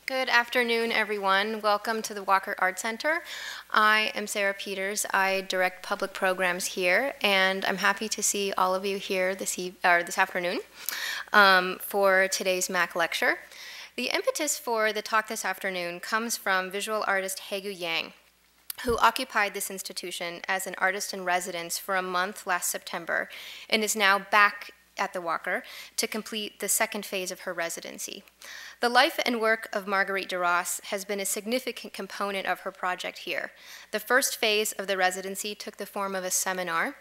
Good afternoon, everyone. Welcome to the Walker Art Center. I am Sarah Peters. I direct public programs here, and I'm happy to see all of you here this afternoon for today's MAC lecture. The impetus for the talk this afternoon comes from visual artist Haegue Yangs, who occupied this institution as an artist in residence for a month last September and is now back at the Walker to complete the second phase of her residency. The life and work of Marguerite Duras has been a significant component of her project here. The first phase of the residency took the form of a seminar,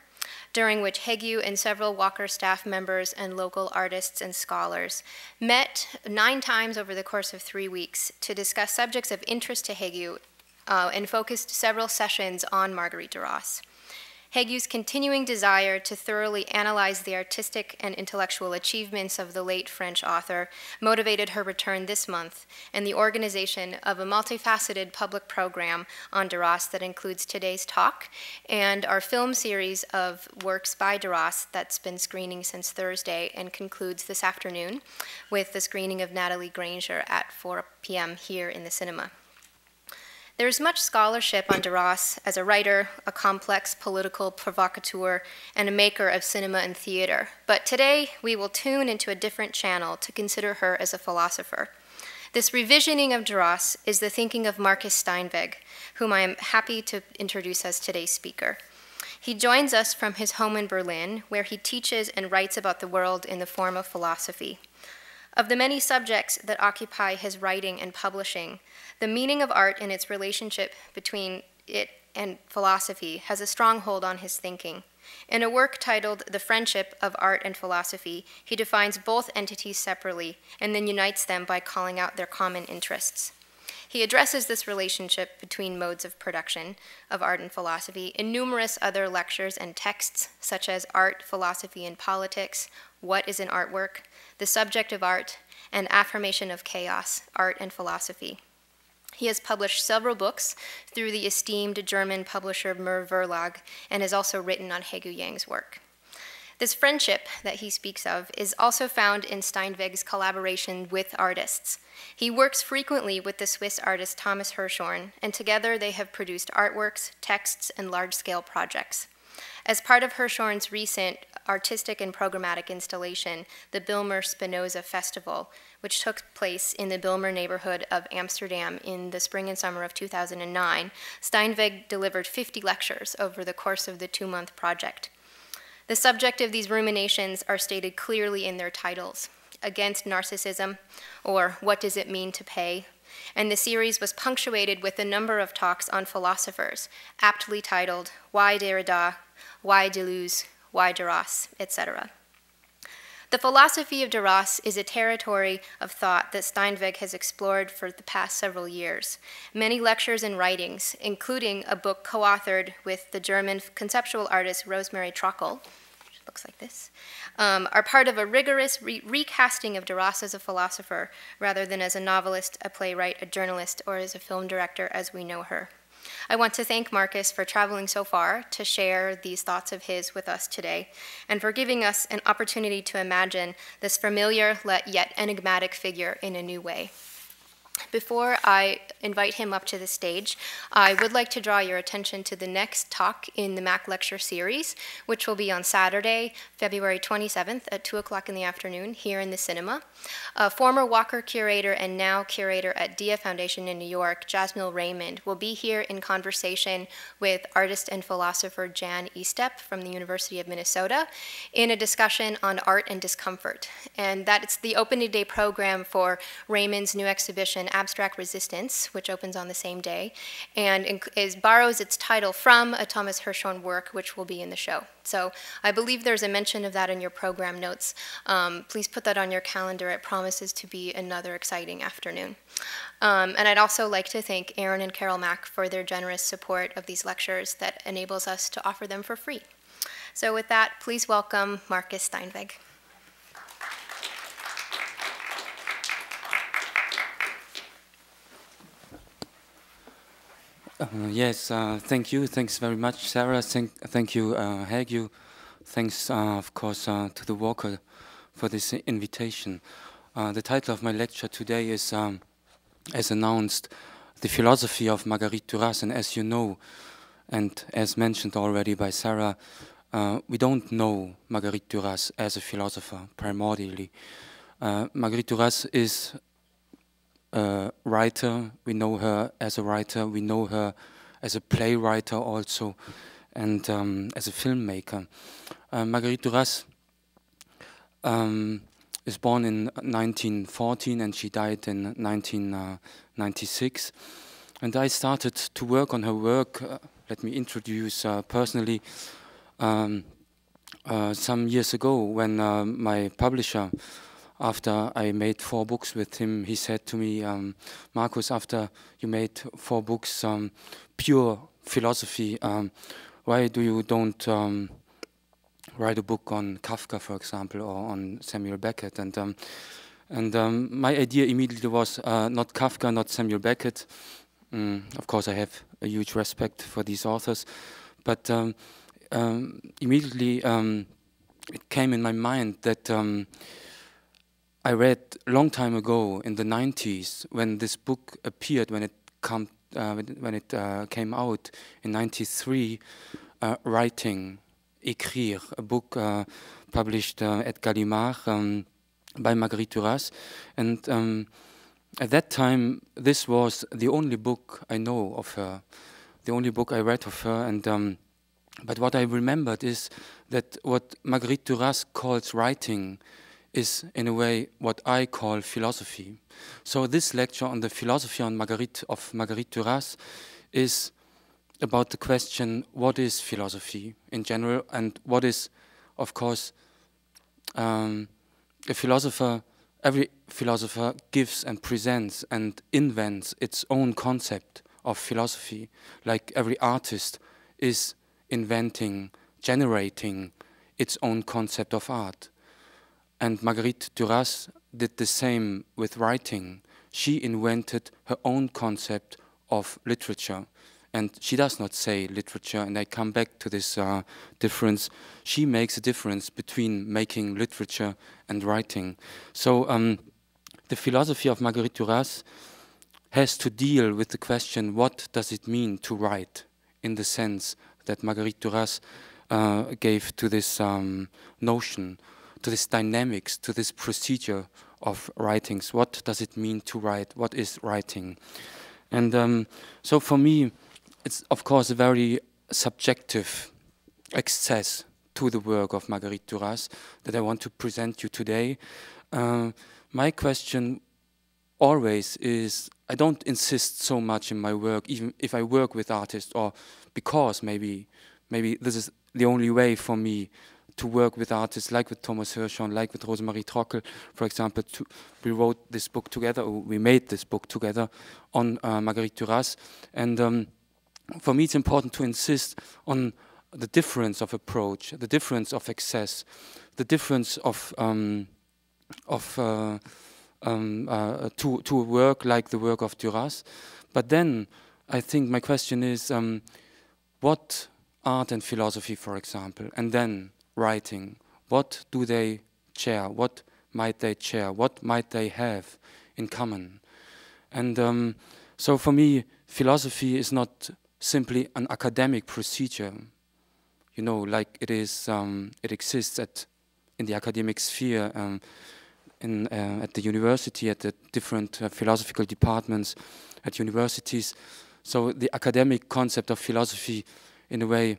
during which Haegue and several Walker staff members and local artists and scholars met 9 times over the course of 3 weeks to discuss subjects of interest to Haegue and focused several sessions on Marguerite Duras. Haegue's continuing desire to thoroughly analyze the artistic and intellectual achievements of the late French author motivated her return this month and the organization of a multifaceted public program on Duras that includes today's talk and our film series of works by Duras that's been screening since Thursday and concludes this afternoon with the screening of Natalie Granger at 4 p.m. here in the cinema. There is much scholarship on Duras as a writer, a complex political provocateur, and a maker of cinema and theater. But today, we will tune into a different channel to consider her as a philosopher. This revisioning of Duras is the thinking of Marcus Steinweg, whom I am happy to introduce as today's speaker. He joins us from his home in Berlin, where he teaches and writes about the world in the form of philosophy. Of the many subjects that occupy his writing and publishing, the meaning of art and its relationship between it and philosophy has a strong hold on his thinking. In a work titled The Friendship of Art and Philosophy, he defines both entities separately and then unites them by calling out their common interests. He addresses this relationship between modes of production of art and philosophy in numerous other lectures and texts, such as Art, Philosophy, and Politics, What is an Artwork?, The Subject of Art, and Affirmation of Chaos, Art and Philosophy. He has published several books through the esteemed German publisher Mir Verlag and has also written on Haegue Yangs' work. This friendship that he speaks of is also found in Steinweg's collaboration with artists. He works frequently with the Swiss artist Thomas Hirschhorn, and together they have produced artworks, texts, and large-scale projects. As part of Hirschhorn's recent artistic and programmatic installation, the Baruch de Spinoza Festival, which took place in the Bijlmer neighborhood of Amsterdam in the spring and summer of 2009, Steinweg delivered 50 lectures over the course of the 2-month project. The subject of these ruminations are stated clearly in their titles: Against Narcissism, or What Does It Mean to Pay? And the series was punctuated with a number of talks on philosophers, aptly titled Why Derrida, Why Deleuze, Why Duras, etc. The philosophy of Duras is a territory of thought that Steinweg has explored for the past several years. Many lectures and writings, including a book co-authored with the German conceptual artist Rosemary Trockel, which looks like this, are part of a rigorous recasting of Duras as a philosopher rather than as a novelist, a playwright, a journalist, or as a film director as we know her. I want to thank Marcus for traveling so far to share these thoughts of his with us today, and for giving us an opportunity to imagine this familiar yet enigmatic figure in a new way. Before I invite him up to the stage, I would like to draw your attention to the next talk in the MAC lecture series, which will be on Saturday, February 27th at 2 o'clock in the afternoon here in the cinema. A former Walker curator and now curator at Dia Foundation in New York, Jasmine Raymond, will be here in conversation with artist and philosopher Jan Estep from the University of Minnesota in a discussion on art and discomfort. And that's the opening day program for Raymond's new exhibition, Abstract Resistance, which opens on the same day, and borrows its title from a Thomas Hirschhorn work, which will be in the show. So I believe there's a mention of that in your program notes. Please put that on your calendar. It promises to be another exciting afternoon. And I'd also like to thank Aaron and Carol Mack for their generous support of these lectures that enables us to offer them for free. So with that, please welcome Marcus Steinweg. Yes, thank you. Thanks very much, Sarah. Thank you, Haegue. Thanks, of course, to the Walker for this invitation. The title of my lecture today is as announced, the philosophy of Marguerite Duras. And as you know, and as mentioned already by Sarah, we don't know Marguerite Duras as a philosopher primordially. Marguerite Duras is a writer. We know her as a writer. We know her as a playwright also, and as a filmmaker. Marguerite Duras is born in 1914 and she died in 1996. And I started to work on her work. Let me introduce personally. Some years ago, when my publisher, after I made 4 books with him, he said to me, Markus, after you made 4 books, pure philosophy, why do you don't write a book on Kafka, for example, or on Samuel Beckett? And my idea immediately was not Kafka, not Samuel Beckett. Of course, I have a huge respect for these authors, but immediately it came in my mind that I read a long time ago in the 90s when this book appeared, when it came out in 93, Writing, Écrire, a book published at Gallimard by Marguerite Duras. And at that time, this was the only book I know of her, the only book I read of her. And but what I remembered is that what Marguerite Duras calls writing is, in a way, what I call philosophy. So this lecture on the philosophy of Marguerite Duras is about the question, what is philosophy in general, and what is, of course, a philosopher. Every philosopher gives and presents and invents its own concept of philosophy, like every artist is inventing, generating its own concept of art. And Marguerite Duras did the same with writing. She invented her own concept of literature. And she does not say literature, and I come back to this difference. She makes a difference between making literature and writing. So the philosophy of Marguerite Duras has to deal with the question, what does it mean to write, in the sense that Marguerite Duras gave to this notion, to this dynamics, to this procedure of writings. What does it mean to write? What is writing? And so for me, it's of course a very subjective access to the work of Marguerite Duras that I want to present you today. My question always is, I don't insist so much in my work, even if I work with artists, or because maybe this is the only way for me to work with artists, like with Thomas Hirschhorn, like with Rosemarie Trockel, for example. We wrote this book together, or we made this book together on Marguerite Duras. And for me, it's important to insist on the difference of approach, the difference of access, the difference of to a work like the work of Duras. But then I think my question is, what art and philosophy, for example, and then writing, what do they share? What might they share? What might they have in common? And so for me, philosophy is not simply an academic procedure, you know, like it is. It exists in the academic sphere, at the university, at the different philosophical departments at universities. So the academic concept of philosophy, in a way,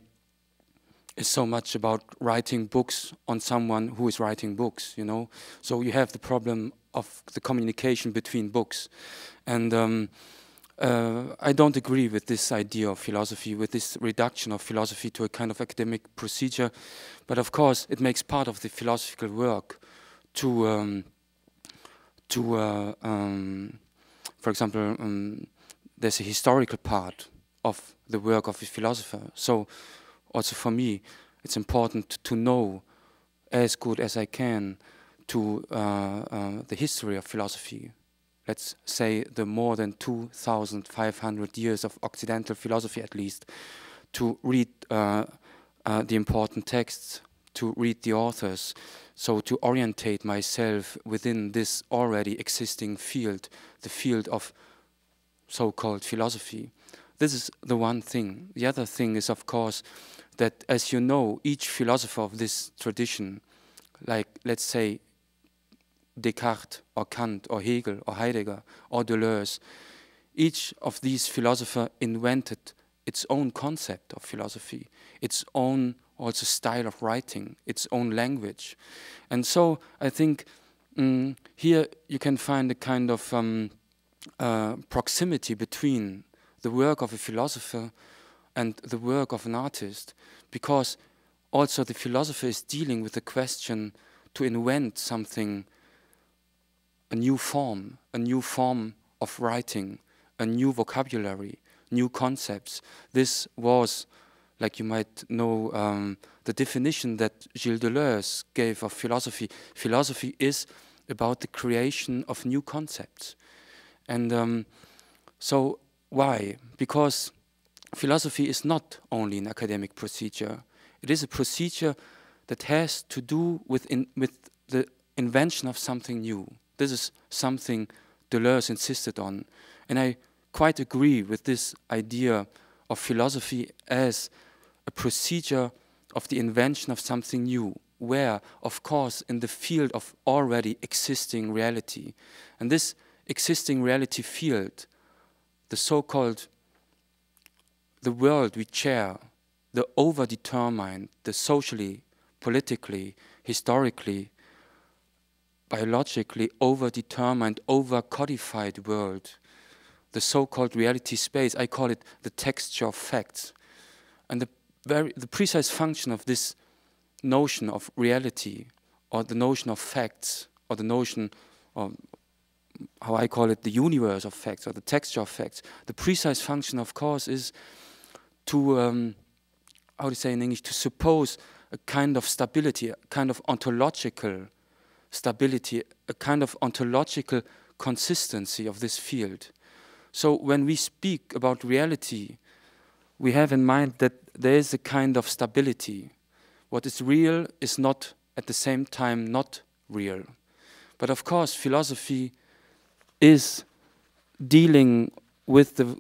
is so much about writing books on someone who is writing books, you know. So you have the problem of the communication between books. And I don't agree with this idea of philosophy, with this reduction of philosophy to a kind of academic procedure. But of course, it makes part of the philosophical work to for example, there's a historical part of the work of a philosopher. So also for me, it's important to know as good as I can to the history of philosophy. Let's say the more than 2,500 years of Occidental philosophy, at least, to read the important texts, to read the authors, so to orientate myself within this already existing field, the field of so-called philosophy. This is the one thing. The other thing is, of course, that, as you know, each philosopher of this tradition, like, let's say, Descartes or Kant or Hegel or Heidegger or Deleuze, each of these philosophers invented its own concept of philosophy, its own also style of writing, its own language. And so I think here you can find a kind of proximity between the work of a philosopher and the work of an artist, because also the philosopher is dealing with the question to invent something, a new form of writing, a new vocabulary, new concepts. This was, like you might know, the definition that Gilles Deleuze gave of philosophy. Philosophy is about the creation of new concepts. And so why? Because philosophy is not only an academic procedure. It is a procedure that has to do with the invention of something new. This is something Deleuze insisted on. And I quite agree with this idea of philosophy as a procedure of the invention of something new, where, of course, in the field of already existing reality. And this existing reality field, the so-called, the world we share, the overdetermined, the socially, politically, historically, biologically overdetermined, over-codified world, the so-called reality space, I call it the texture of facts. And the precise function of this notion of reality, or the notion of facts, or the notion of, how I call it, the universe of facts, or the texture of facts, the precise function, of course, is to, how to say in English, to suppose a kind of stability, a kind of ontological stability, a kind of ontological consistency of this field. So when we speak about reality, we have in mind that there is a kind of stability. What is real is not at the same time not real. But of course, philosophy is dealing with the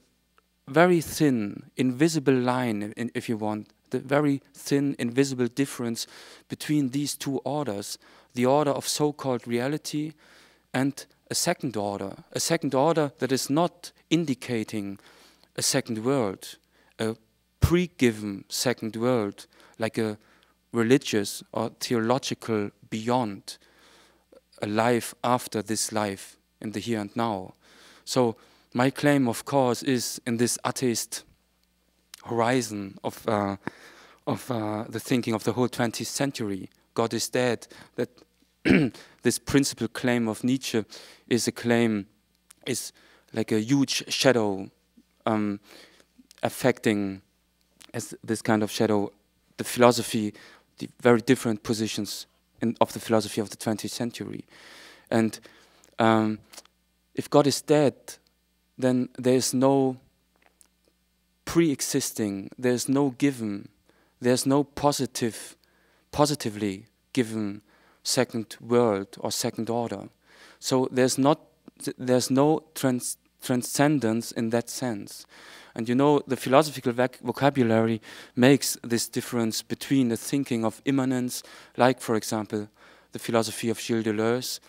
very thin, invisible line, if you want, the very thin, invisible difference between these two orders, the order of so-called reality and a second order that is not indicating a second world, a pre-given second world, like a religious or theological beyond, a life after this life in the here and now. So my claim, of course, is in this atheist horizon of the thinking of the whole 20th century, God is dead, that this principal claim of Nietzsche is like a huge shadow affecting, as this kind of shadow, the philosophy, the very different positions of the philosophy of the 20th century. And if God is dead, then there is no pre-existing, there is no given, there is no positively given second world or second order. So there's no transcendence in that sense. And you know, the philosophical vocabulary makes this difference between the thinking of immanence, like, for example, the philosophy of Gilles Deleuze,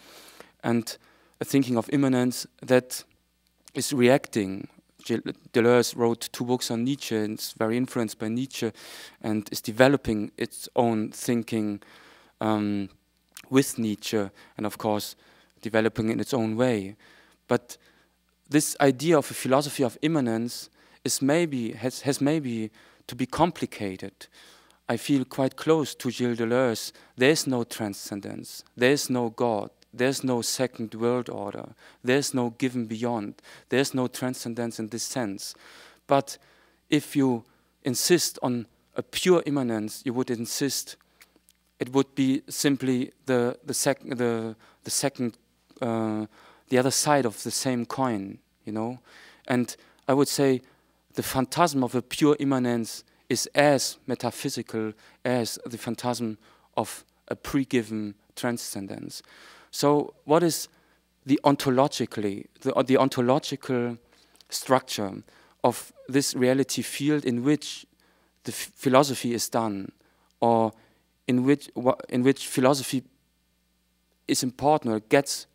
and a thinking of immanence that is reacting. Deleuze wrote 2 books on Nietzsche, and it's very influenced by Nietzsche, and is developing its own thinking with Nietzsche, and of course developing in its own way. But this idea of a philosophy of immanence is has maybe to be complicated. I feel quite close to Gilles Deleuze. There is no transcendence, there is no God, there's no second world order, there's no given beyond, there's no transcendence in this sense. But if you insist on a pure immanence, you would insist it would be simply the other side of the same coin, you know. And I would say the phantasm of a pure immanence is as metaphysical as the phantasm of a pre-given transcendence. So what is the ontological structure of this reality field in which the philosophy is done, or in which philosophy is important or gets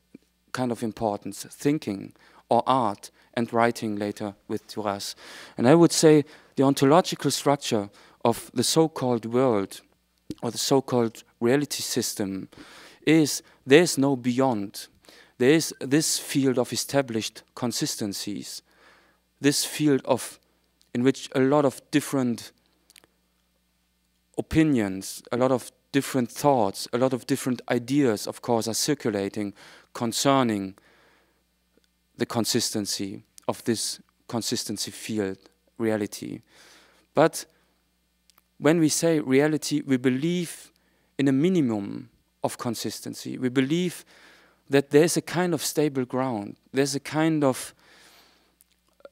kind of importance, thinking or art and writing later with Duras. And I would say the ontological structure of the so-called world or the so-called reality system is there's no beyond. There is this field of established consistencies, this field of in which a lot of different opinions, a lot of different thoughts, a lot of different ideas, of course, are circulating concerning the consistency of this consistency field, reality. But when we say reality, we believe in a minimum of consistency. We believe that there's a kind of stable ground. There's a kind of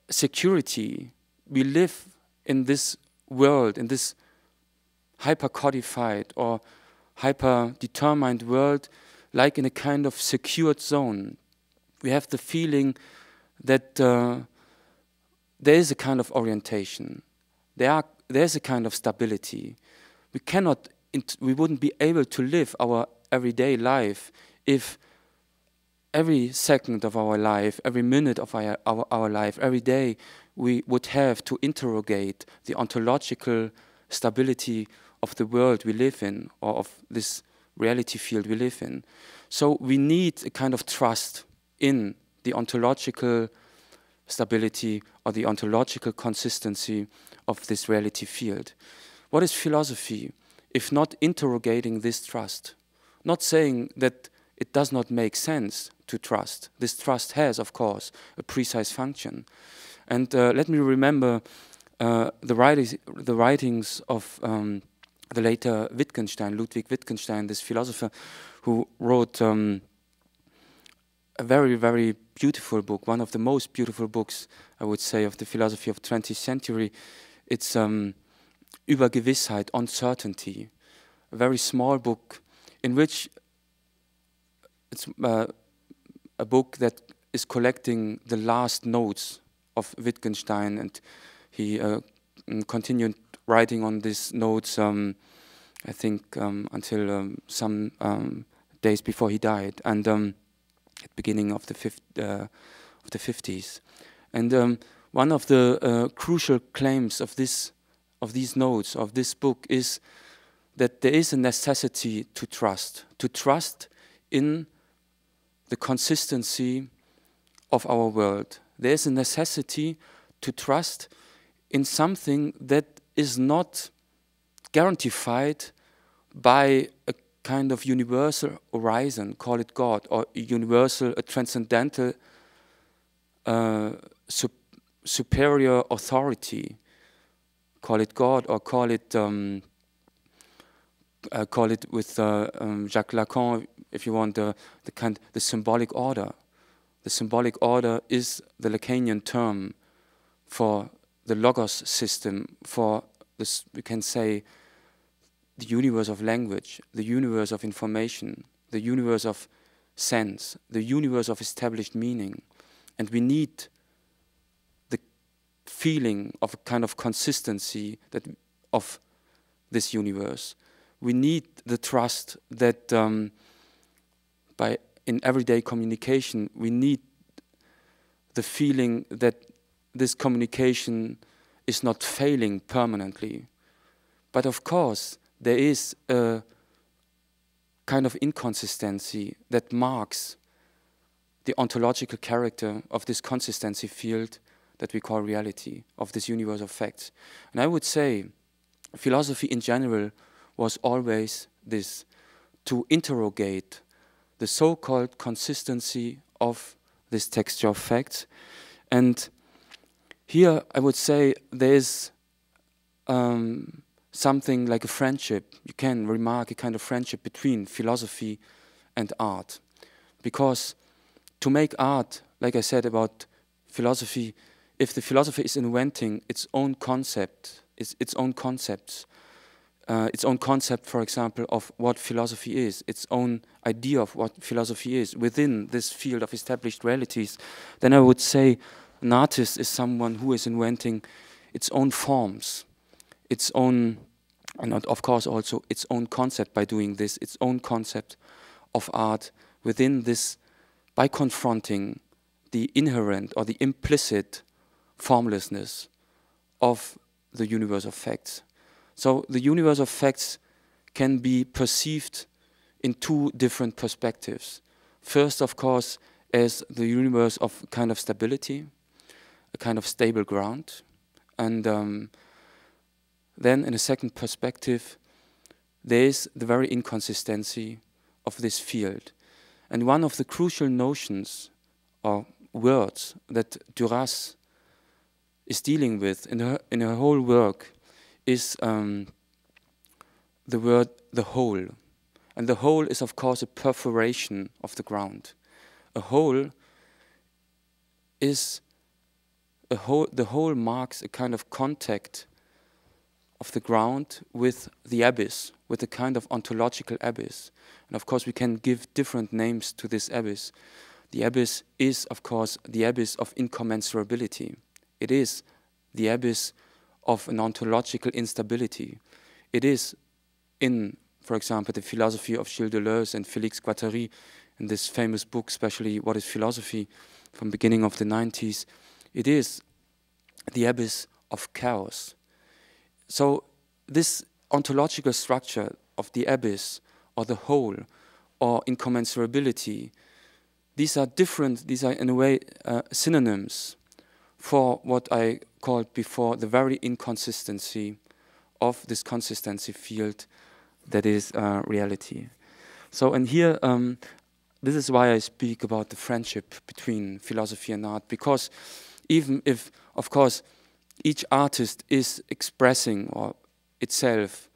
security. We live in this world, in this hyper-codified or hyper-determined world, like in a kind of secured zone. We have the feeling that there is a kind of orientation. There's a kind of stability. We wouldn't be able to live our everyday life if every second of our life, every minute of our life, every day, we would have to interrogate the ontological stability of the world we live in, or of this reality field we live in. So we need a kind of trust in the ontological stability or the ontological consistency of this reality field. What is philosophy if not interrogating this trust? Not saying that it does not make sense to trust. This trust has, of course, a precise function. And let me remember the writings of the later Wittgenstein, Ludwig Wittgenstein, this philosopher who wrote a very, very beautiful book, one of the most beautiful books, I would say, of the philosophy of the 20th century. It's Über Gewissheit, Uncertainty, a very small book in which it's a book that is collecting the last notes of Wittgenstein, and he continued writing on these notes, I think, until some days before he died, and at the beginning of the 50s. And one of the crucial claims of these notes, of this book, is that there is a necessity to trust in the consistency of our world. There is a necessity to trust in something that is not guaranteed by a kind of universal horizon, call it God, or a universal, a transcendental superior authority, call it God, or call it with Jacques Lacan, if you want, the symbolic order. The symbolic order is the Lacanian term for the logos system, for this, we can say, the universe of language, the universe of information, the universe of sense, the universe of established meaning. And we need the feeling of a kind of consistency of this universe. We need the trust that in everyday communication, we need the feeling that this communication is not failing permanently. But of course, there is a kind of inconsistency that marks the ontological character of this consistency field that we call reality, of this universe of facts. And I would say philosophy in general was always this, to interrogate the so-called consistency of this texture of facts. And here I would say there is something like a friendship. You can remark a kind of friendship between philosophy and art. Because to make art, like I said about philosophy, if the philosopher is inventing its own concept, its own concepts, its own concept, for example, of what philosophy is, its own idea of what philosophy is within this field of established realities, then I would say An artist is someone who is inventing its own forms, its own, and of course also its own concept by doing this, its own concept of art within this, by confronting the inherent or the implicit formlessness of the universe of facts. So the universe of facts can be perceived in two different perspectives. First, of course, as the universe of kind of stability, a kind of stable ground. And then in a second perspective, there is the very inconsistency of this field. And one of the crucial notions or words that Duras is dealing with in her whole work is the word the hole. And the hole is, of course, a perforation of the ground. A hole is the hole marks a kind of contact of the ground with the abyss, with a kind of ontological abyss. And of course we can give different names to this abyss. The abyss is, of course, the abyss of incommensurability. It is the abyss of an ontological instability. It is in, for example, the philosophy of Gilles Deleuze and Félix Guattari, in this famous book, especially What is Philosophy, from beginning of the 90s, it is the abyss of chaos. So this ontological structure of the abyss or the whole or incommensurability, these are different, these are in a way synonyms for what I called before the very inconsistency of this consistency field that is reality. So and here, this is why I speak about the friendship between philosophy and art, because even if, of course, each artist is expressing itself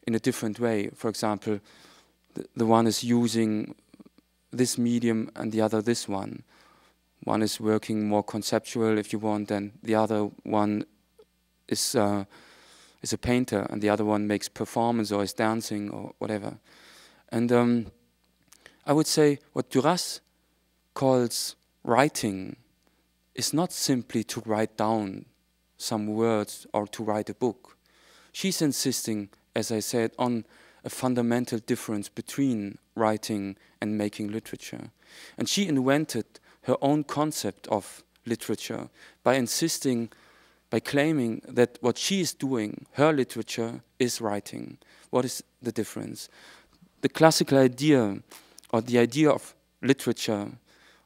in a different way. For example, the one is using this medium and the other this one. One is working more conceptual, if you want, and the other one is a painter, and the other one makes performance or is dancing or whatever. And I would say what Duras calls writing is not simply to write down some words or to write a book. She's insisting, as I said, on a fundamental difference between writing and making literature. And she invented her own concept of literature by insisting, by claiming that what she is doing, her literature, is writing. What is the difference? The classical idea, or the idea of literature,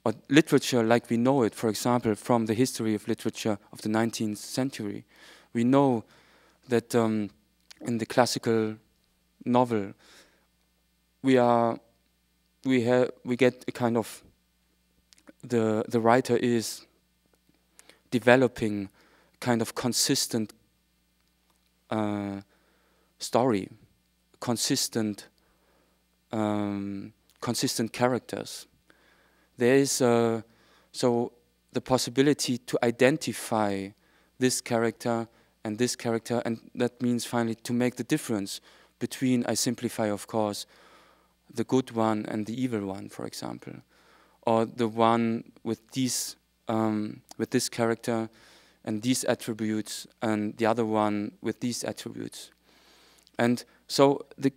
or literature like we know it, for example, from the history of literature of the 19th century, we know that in the classical novel, we get a kind of, the writer is developing kind of consistent story, consistent characters. There is so the possibility to identify this character, and that means finally to make the difference between, I simplify of course, the good one and the evil one, for example, or the one with this character and these attributes, and the other one with these attributes. And so the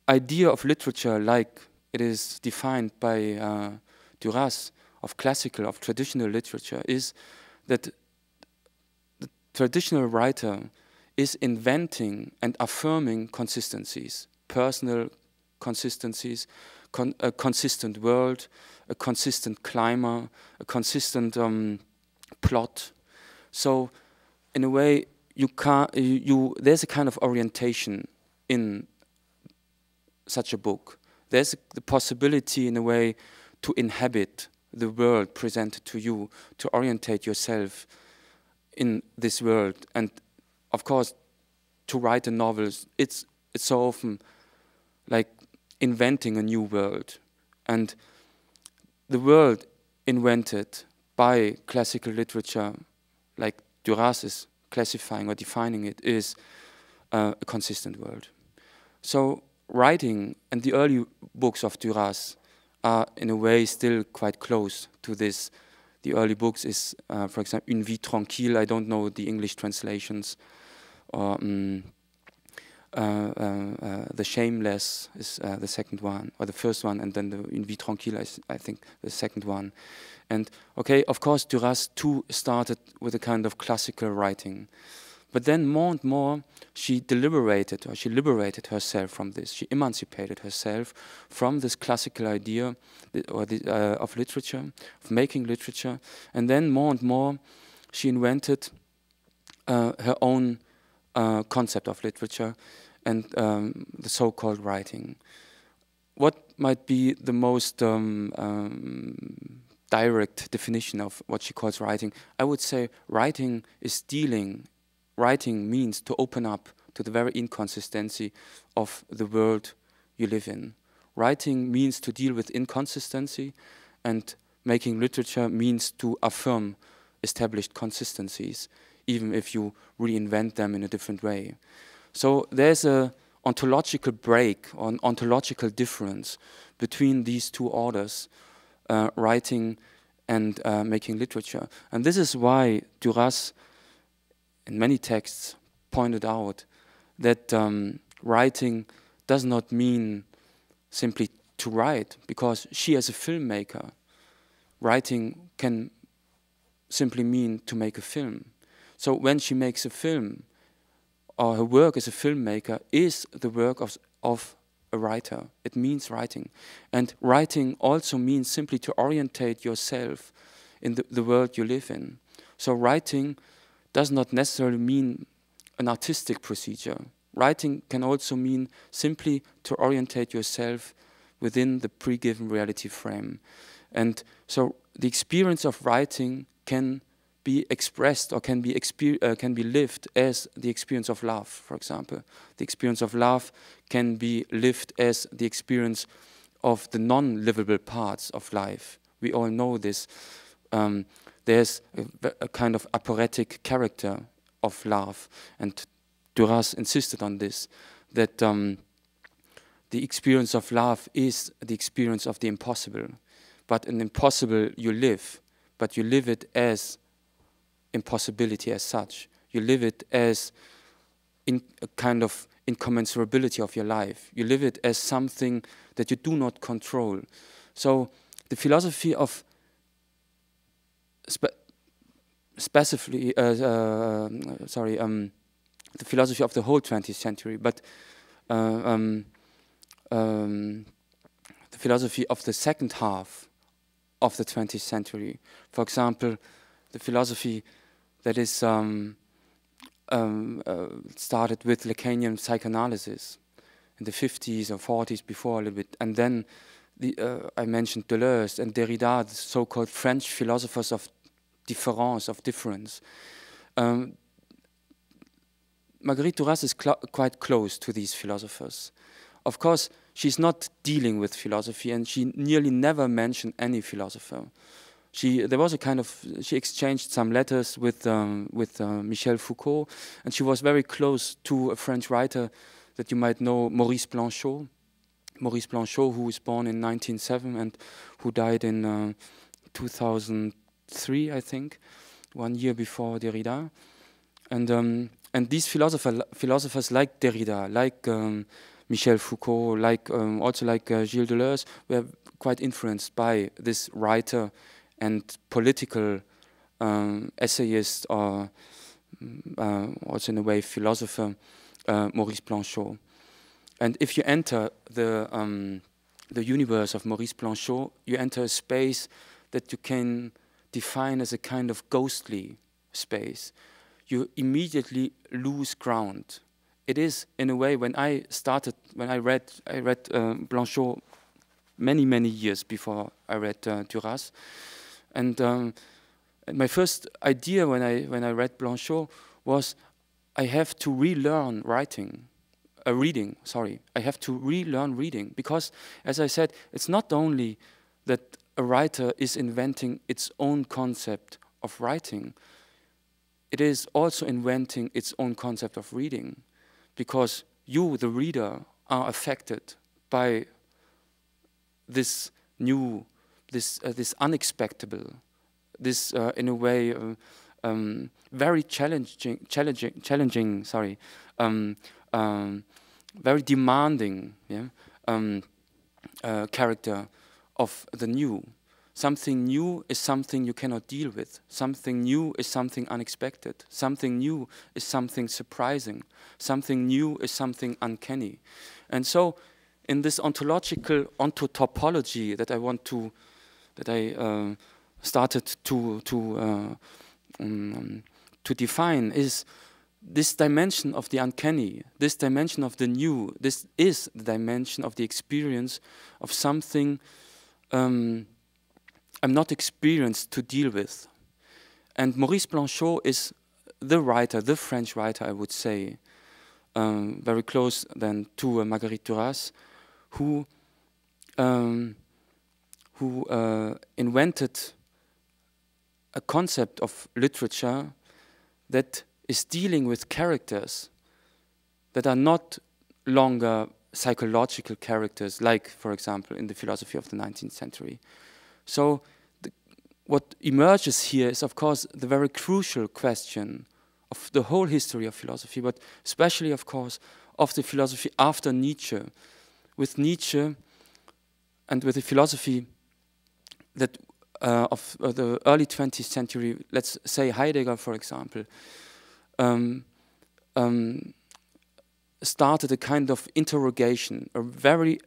idea of literature, like it is defined by Duras, of traditional literature, is that the traditional writer is inventing and affirming consistencies, personal consistencies, a consistent world, a consistent climate, a consistent plot. So, in a way, there's a kind of orientation in such a book. There's the possibility, in a way, to inhabit the world presented to you, to orientate yourself in this world. And of course, to write a novel, it's so often like inventing a new world. And the world invented by classical literature, like Duras is classifying or defining it, is a consistent world. So writing and the early books of Duras are in a way still quite close to this the early books is, for example, Une vie tranquille. I don't know the English translations. Or The Shameless is the second one, or the first one, and then the Une vie tranquille is, I think, the second one. And okay, of course, Duras too started with a kind of classical writing. But then more and more, she liberated herself from this. She emancipated herself from this classical idea of literature, of making literature. And then more and more, she invented her own concept of literature and the so-called writing. What might be the most direct definition of what she calls writing? I would say writing is dealing. Writing means to open up to the very inconsistency of the world you live in. Writing means to deal with inconsistency, and making literature means to affirm established consistencies, even if you reinvent them in a different way. So there's an ontological break, or an ontological difference between these two orders, writing and making literature. And this is why Duras, in many texts, pointed out that writing does not mean simply to write, because she, as a filmmaker, writing can simply mean to make a film. So when she makes a film, or her work as a filmmaker is the work of a writer. It means writing. And writing also means simply to orientate yourself in the world you live in. So writing does not necessarily mean an artistic procedure. Writing can also mean simply to orientate yourself within the pre-given reality frame. And so the experience of writing can be expressed or can be lived as the experience of love, for example. The experience of love can be lived as the experience of the non-livable parts of life. We all know this. There's a kind of aporetic character of love, and Duras insisted on this, that the experience of love is the experience of the impossible. But an impossible you live, but you live it as impossibility as such. You live it as in a kind of incommensurability of your life. You live it as something that you do not control. So the philosophy of the philosophy of the whole 20th century, but the philosophy of the second half of the 20th century. For example, the philosophy that is started with Lacanian psychoanalysis in the 50s or 40s before a little bit, and then I mentioned Deleuze and Derrida, the so-called French philosophers of difference. Marguerite Duras is quite close to these philosophers. Of course, she's not dealing with philosophy, and she nearly never mentioned any philosopher. She exchanged some letters with Michel Foucault, and she was very close to a French writer that you might know, Maurice Blanchot. Maurice Blanchot, who was born in 1907 and who died in 2003, I think, 1 year before Derrida. And these philosophers like Derrida, like Michel Foucault, also like Gilles Deleuze, were quite influenced by this writer and political essayist, or also in a way philosopher, Maurice Blanchot. And if you enter the universe of Maurice Blanchot, you enter a space that you can define as a kind of ghostly space. You immediately lose ground. It is, in a way, when I read Blanchot many years before I read Duras, and my first idea when I read Blanchot was I have to relearn reading. I have to relearn reading, because, as I said, it's not only that a writer is inventing its own concept of writing. It is also inventing its own concept of reading, because you, the reader, are affected by this unexpected, this in a way very challenging. Sorry, very demanding. Yeah. Character of the new. Something new is something you cannot deal with. Something new is something unexpected. Something new is something surprising. Something new is something uncanny. And so, in this ontological ontotopology that I started to define, is this dimension of the uncanny, this dimension of the new. This is the dimension of the experience of something I'm not experienced to deal with. And Maurice Blanchot is the writer, the French writer, I would say, very close then to Marguerite Duras, who invented a concept of literature that is dealing with characters that are not longer psychological characters, like, for example, in the philosophy of the 19th century. So what emerges here is, of course, the very crucial question of the whole history of philosophy, but especially, of course, of the philosophy after Nietzsche. With Nietzsche and with the philosophy that of the early 20th century, let's say Heidegger, for example, started a kind of interrogation, a very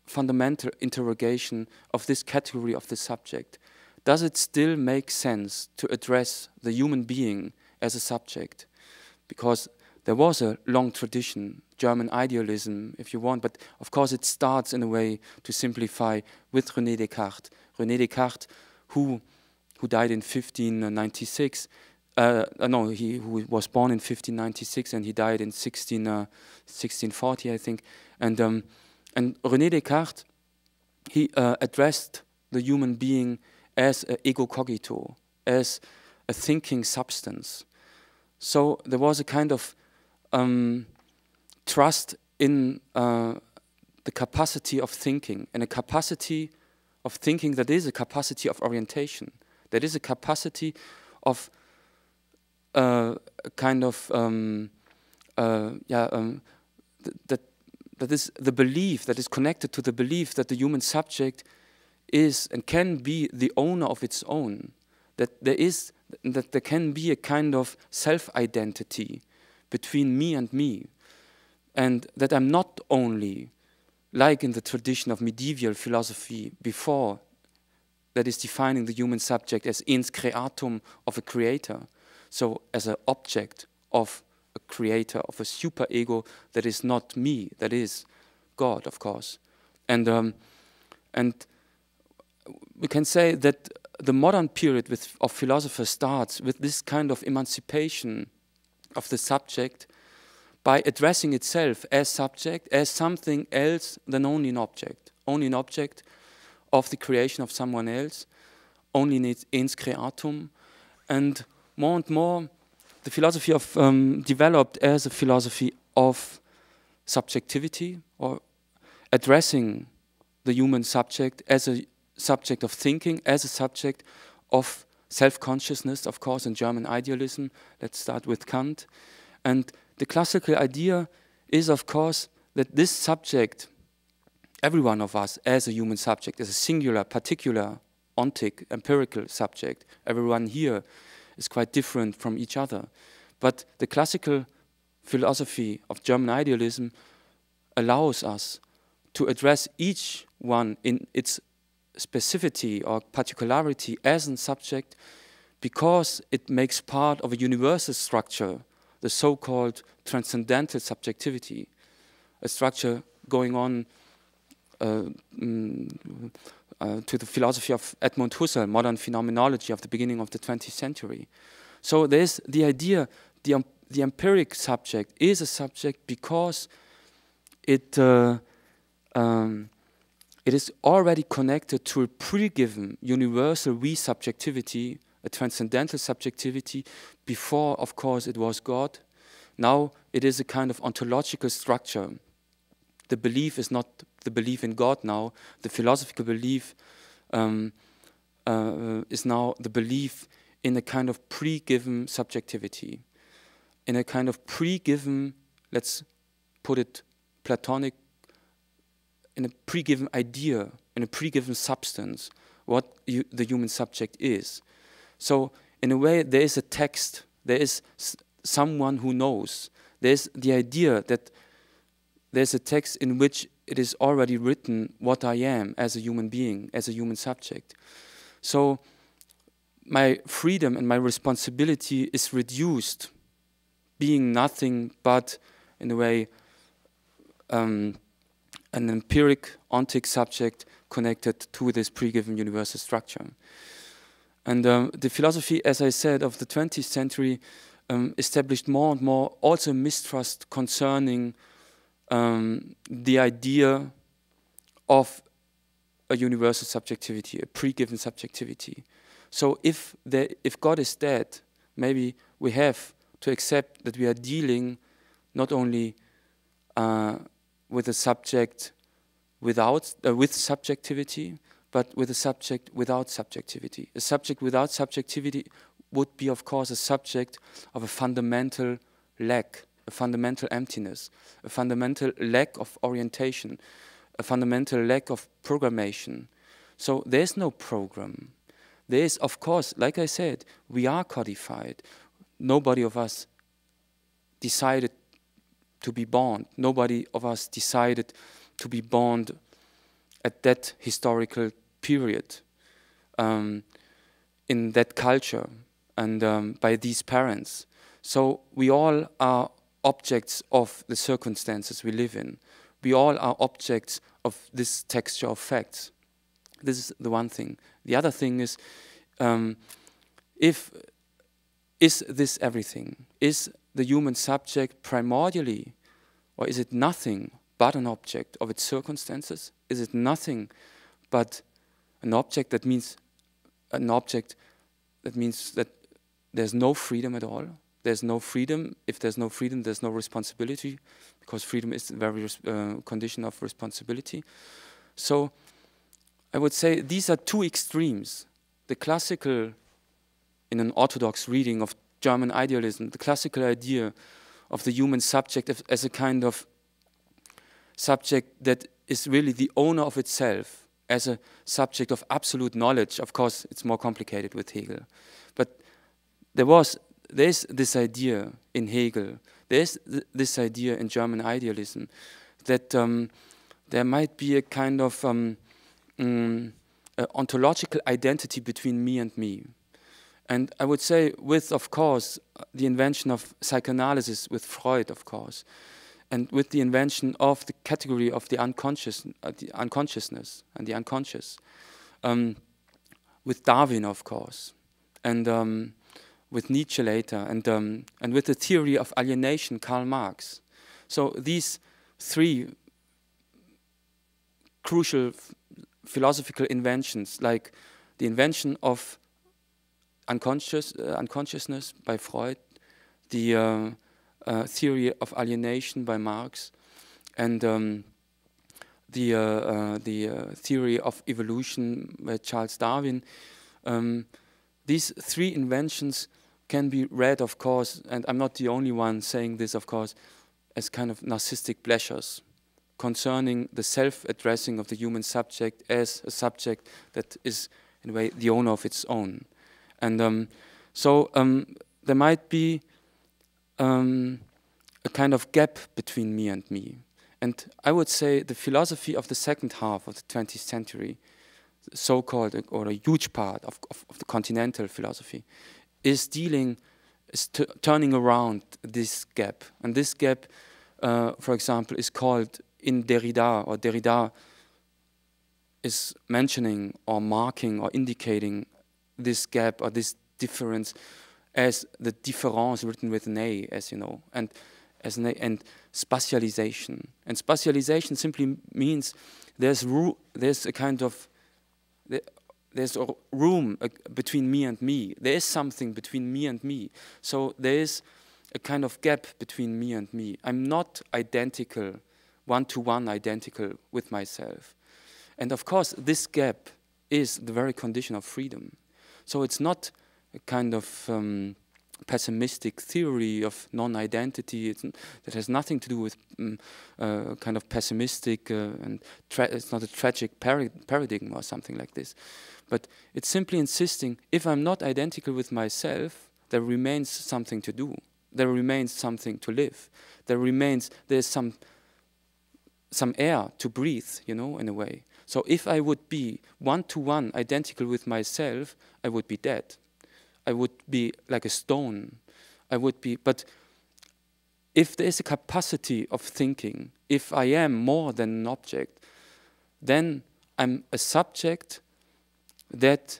fundamental interrogation of this category of the subject. Does it still make sense to address the human being as a subject? Because there was a long tradition, German idealism, if you want, but of course it starts in a way, to simplify, with René Descartes. René Descartes, who died in 1596, who was born in 1596 and he died in 1640, I think. And René Descartes, he addressed the human being as an ego cogito, as a thinking substance. So there was a kind of trust in the capacity of thinking, and a capacity of thinking that is a capacity of orientation, that is a capacity of that is the belief, that is connected to the belief that the human subject is and can be the owner of its own, that there can be a kind of self-identity between me and me, and that I'm not only, like in the tradition of medieval philosophy before, that is defining the human subject as ens creatum, of a creator, so as an object of a creator, of a superego that is not me, that is God, of course. And we can say that the modern period of philosophers starts with this kind of emancipation of the subject by addressing itself as subject, as something else than only an object of the creation of someone else, only in its ens creatum. And more, the philosophy of developed as a philosophy of subjectivity, or addressing the human subject as a subject of thinking, as a subject of self-consciousness, of course, in German idealism. Let's start with Kant. And the classical idea is, of course, that this subject, every one of us as a human subject, as a singular, particular, ontic, empirical subject, everyone here is quite different from each other. But the classical philosophy of German idealism allows us to address each one in its specificity or particularity as a subject, because it makes part of a universal structure, the so-called transcendental subjectivity, a structure going on to the philosophy of Edmund Husserl, modern phenomenology of the beginning of the 20th century. So there's the idea, the empiric subject is a subject because it is already connected to a pre-given universal we-subjectivity, a transcendental subjectivity. Before, of course, it was God. Now it is a kind of ontological structure. The belief is not the belief in God now. The philosophical belief is now the belief in a kind of pre-given subjectivity, in a kind of pre-given, let's put it Platonic, in a pre-given idea, in a pre-given substance, what the human subject is. So in a way, there is a text, there is someone who knows. There's the idea that there's a text in which it is already written what I am as a human being, as a human subject. So my freedom and my responsibility is reduced, being nothing but, in a way, an empiric, ontic subject connected to this pre-given universal structure. And the philosophy, as I said, of the 20th century established more and more also mistrust concerning the idea of a universal subjectivity, a pre-given subjectivity. So if God is dead, maybe we have to accept that we are dealing not only with a subject with subjectivity, but with a subject without subjectivity. A subject without subjectivity would be, of course, a subject of a fundamental lack, a fundamental emptiness, a fundamental lack of orientation, a fundamental lack of programmation. So there's no program. There is, of course, like I said, we are codified. Nobody of us decided to be born. Nobody of us decided to be born at that historical period, in that culture, and by these parents. So we all are objects of the circumstances we live in. We all are objects of this texture of facts. This is the one thing. The other thing is, is this everything? Is the human subject primordially, or is it nothing but an object of its circumstances? Is it nothing but an object that means that there's no freedom at all? There's no freedom. If there's no freedom, there's no responsibility, because freedom is the very condition of responsibility. So I would say these are two extremes. The classical, in an orthodox reading of German idealism, the classical idea of the human subject as a kind of subject that is really the owner of itself, as a subject of absolute knowledge. Of course, it's more complicated with Hegel. But there's this idea in Hegel, there's this idea in German idealism, that there might be a kind of ontological identity between me and me. And I would say with, of course, the invention of psychoanalysis with Freud, of course, and with the invention of the category of the unconsciousness and the unconscious, with Darwin, of course, and with Nietzsche later, and with the theory of alienation, Karl Marx. So these three crucial philosophical inventions, like the invention of unconsciousness by Freud, the theory of alienation by Marx, and the theory of evolution by Charles Darwin. These three inventions can be read, of course, and I'm not the only one saying this, of course, as kind of narcissistic pleasures concerning the self-addressing of the human subject as a subject that is, in a way, the owner of its own. And so there might be a kind of gap between me and me. And I would say the philosophy of the second half of the 20th century, so-called, or a huge part of the continental philosophy, is turning around this gap. And this gap, for example, is called in Derrida, or Derrida is mentioning or marking or indicating this gap or this difference as the différence written with an A, as you know, and as an A, and spatialization. And spatialization simply means there's a kind of there's a room between me and me. There is something between me and me. So there is a kind of gap between me and me. I'm not identical, one-to-one identical with myself. And of course, this gap is the very condition of freedom. So it's not a kind of pessimistic theory of non-identity. That has nothing to do with kind of pessimistic and it's not a tragic paradigm or something like this. But it's simply insisting, if I'm not identical with myself, there remains something to do. There remains something to live. There's some air to breathe, you know, in a way. So if I would be one-to-one identical with myself, I would be dead. I would be like a stone. But if there is a capacity of thinking, if I am more than an object, then I'm a subject that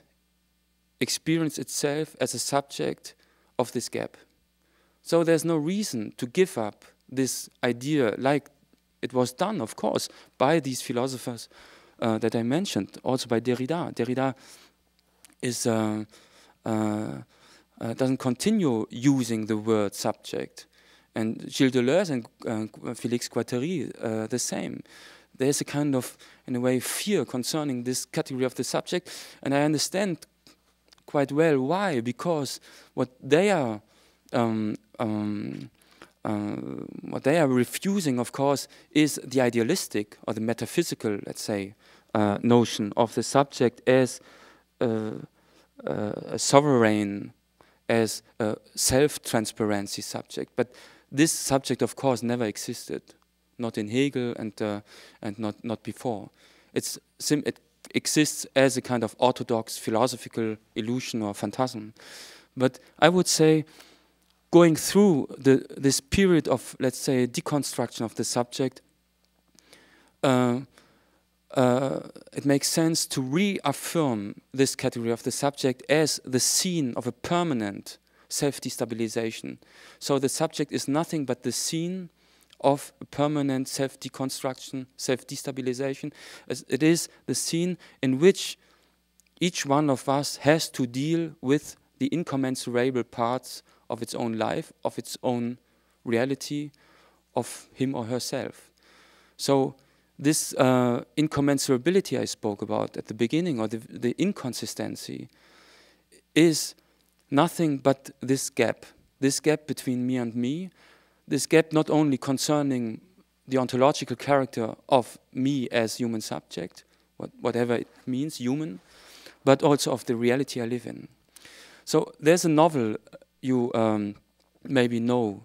experiences itself as a subject of this gap. So there's no reason to give up this idea, like it was done, of course, by these philosophers that I mentioned, also by Derrida. Derrida is doesn't continue using the word subject, and Gilles Deleuze and Félix Guattari the same. There's a kind of, in a way, fear concerning this category of the subject, and I understand quite well why. Because what they are refusing, of course, is the idealistic or the metaphysical, let's say, notion of the subject as a sovereign, as a self-transparency subject. But this subject, of course, never existed, not in Hegel and not before. It exists as a kind of orthodox philosophical illusion or phantasm. But I would say, going through this period of, let's say, deconstruction of the subject, it makes sense to reaffirm this category of the subject as the scene of a permanent self-destabilization. So the subject is nothing but the scene of a permanent self-deconstruction, self-destabilization. It is the scene in which each one of us has to deal with the incommensurable parts of its own life, of its own reality, of him or herself. So this incommensurability I spoke about at the beginning, or the inconsistency, is nothing but this gap between me and me, this gap not only concerning the ontological character of me as human subject, whatever it means, human, but also of the reality I live in. So there's a novel you maybe know.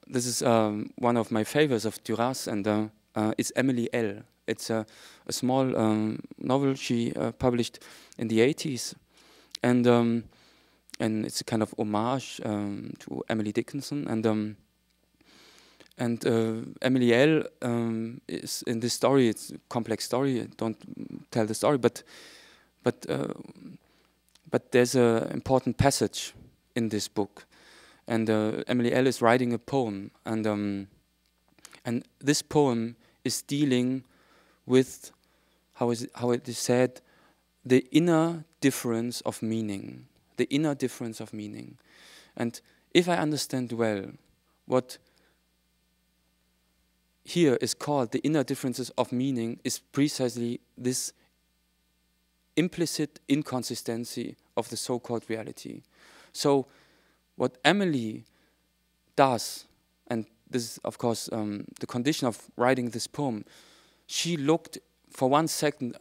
This is one of my favorites of Duras, and it's Emily L. It's a small novel she published in the 80s, and it's a kind of homage to Emily Dickinson. And Emily L. Is in this story. It's a complex story. I don't tell the story, but there's an important passage in this book, and Emily L. is writing a poem, and this poem is dealing with how it is said, the inner difference of meaning, the inner difference of meaning. And if I understand well, what here is called the inner differences of meaning is precisely this implicit inconsistency of the so-called reality. So what Emily does, and this is of course the condition of writing this poem, she looked for 1 second,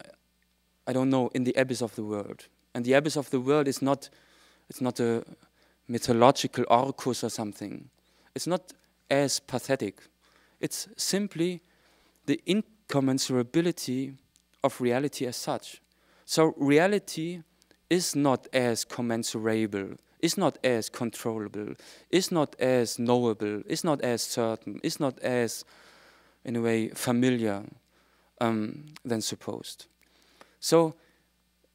I don't know, in the abyss of the world. And the abyss of the world is not, it's not a mythological Orcus or something. It's not as pathetic. It's simply the incommensurability of reality as such. So reality is not as commensurable, is not as controllable, is not as knowable, is not as certain, is not as, in a way, familiar than supposed. So,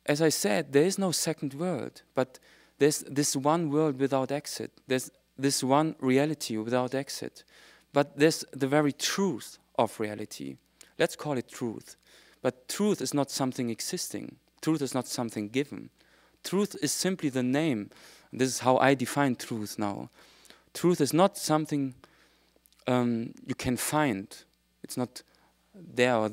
as I said, there is no second world, but there's this one world without exit. There's this one reality without exit. But there's the very truth of reality. Let's call it truth. But truth is not something existing. Truth is not something given. Truth is simply the name. This is how I define truth now. Truth is not something you can find. It's not there or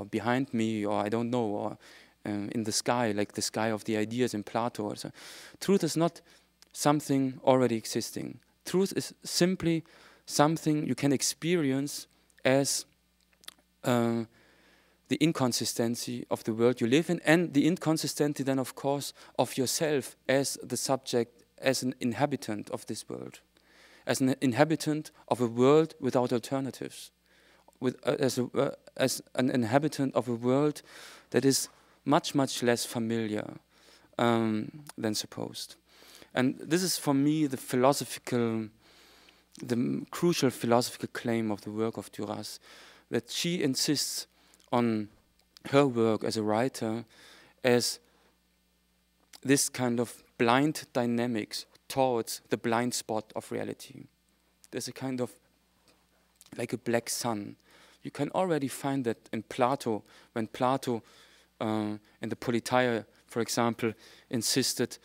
behind me, or I don't know, or in the sky, like the sky of the ideas in Plato. Also. Truth is not something already existing. Truth is simply something you can experience as the inconsistency of the world you live in, and the inconsistency then, of course, of yourself as the subject, as an inhabitant of this world, as an inhabitant of a world without alternatives, as an inhabitant of a world that is much, much less familiar than supposed. And this is, for me, the crucial philosophical claim of the work of Duras, that she insists on her work as a writer as this kind of blind dynamics towards the blind spot of reality. There's a kind of, like a black sun. You can already find that in Plato, when Plato in the Politeia, for example, insisted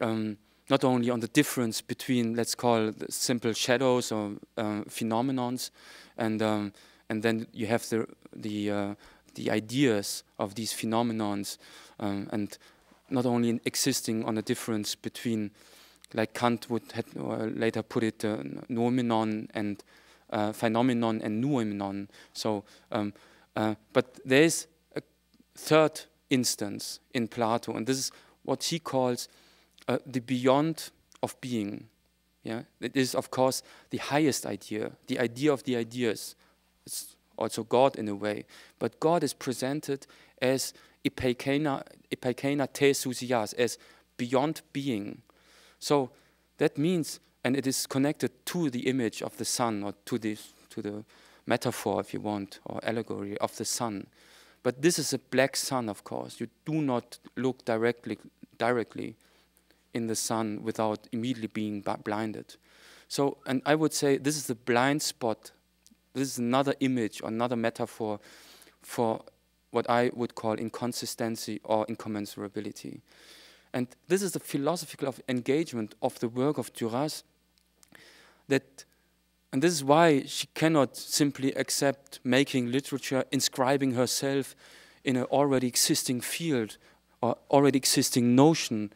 not only on the difference between, let's call the simple shadows or phenomenons, and then you have the ideas of these phenomenons, and not only existing on a difference between, like Kant would later put it, noumenon and phenomenon and noumenon. So, but there is a third instance in Plato, and this is what he calls the beyond of being. Yeah, it is, of course, the highest idea, the idea of the ideas. It's also God in a way, but God is presented as epeikeina te sousias, as beyond being. So that means, and it is connected to the image of the sun, or to the metaphor, if you want, or allegory of the sun. But this is a black sun, of course. You do not look directly in the sun without immediately being blinded. So, and I would say this is the blind spot. This is another image or another metaphor for what I would call inconsistency or incommensurability. And this is the philosophical engagement of the work of Duras, and this is why she cannot simply accept making literature, inscribing herself in an already existing field or already existing notion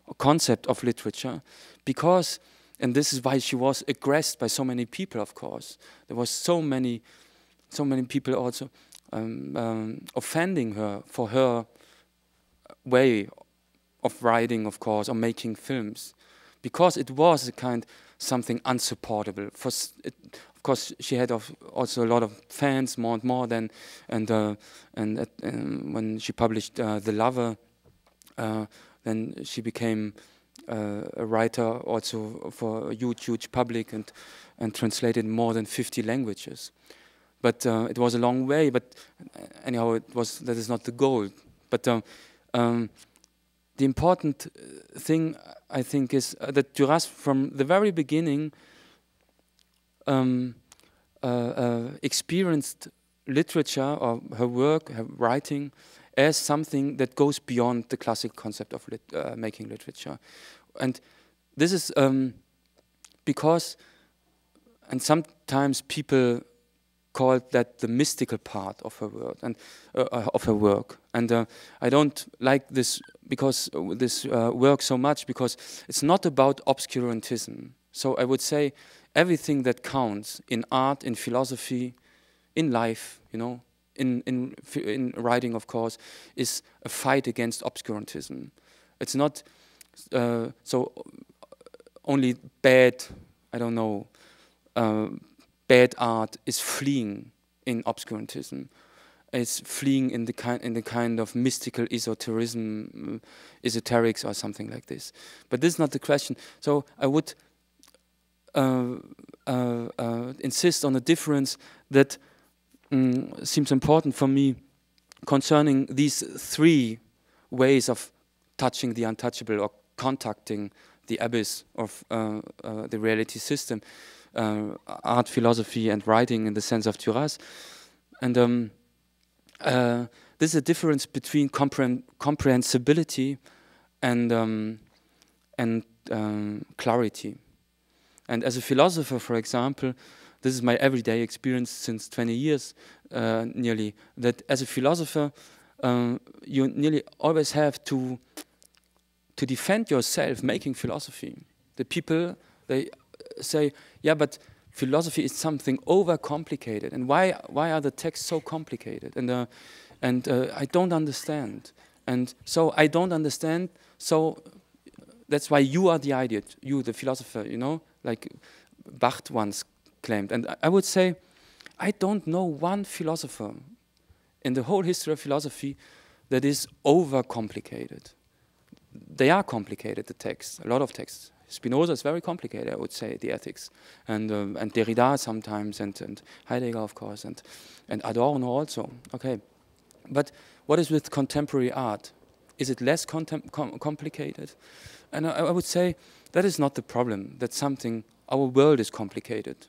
or concept of literature, because, and this is why she was aggressed by so many people, of course. There was so many people also offending her for her way of writing, of course, or making films, because it was a kind something unsupportable. Of course, she had also a lot of fans, more and more than, and when she published The Lover, then she became a writer also for a huge public, and translated more than 50 languages. But it was a long way. But anyhow, that is not the goal. But the important thing, I think, is that Duras, from the very beginning, experienced literature, or her work, her writing, as something that goes beyond the classic concept of making literature. And this is because, and sometimes people call that the mystical part of her work, and I don't like this work so much, because it's not about obscurantism. So I would say everything that counts in art, in philosophy, in life, you know, in writing, of course, is a fight against obscurantism. It's not so only bad, I don't know, bad art is fleeing in obscurantism. It's fleeing in the kind of mystical esotericism, esoterics or something like this. But this is not the question. So I would insist on a difference that seems important for me concerning these three ways of touching the untouchable, or contacting the abyss of the reality system, art, philosophy, and writing in the sense of Duras. And this is a difference between comprehensibility and clarity. And as a philosopher, for example, this is my everyday experience since 20 years nearly, that as a philosopher, you nearly always have to defend yourself making philosophy. The people, they say, yeah, but philosophy is something overcomplicated, and why are the texts so complicated? And I don't understand, and so I don't understand. So that's why you are the idiot, you, the philosopher, you know, like Barthes once claimed. And I would say, I don't know one philosopher in the whole history of philosophy that is overcomplicated. They are complicated, the texts, a lot of texts. Spinoza is very complicated, I would say, the ethics, and Derrida sometimes, and Heidegger, of course, and Adorno also. Okay, but what is with contemporary art? Is it less complicated? And I would say that is not the problem. That's something. Our world is complicated.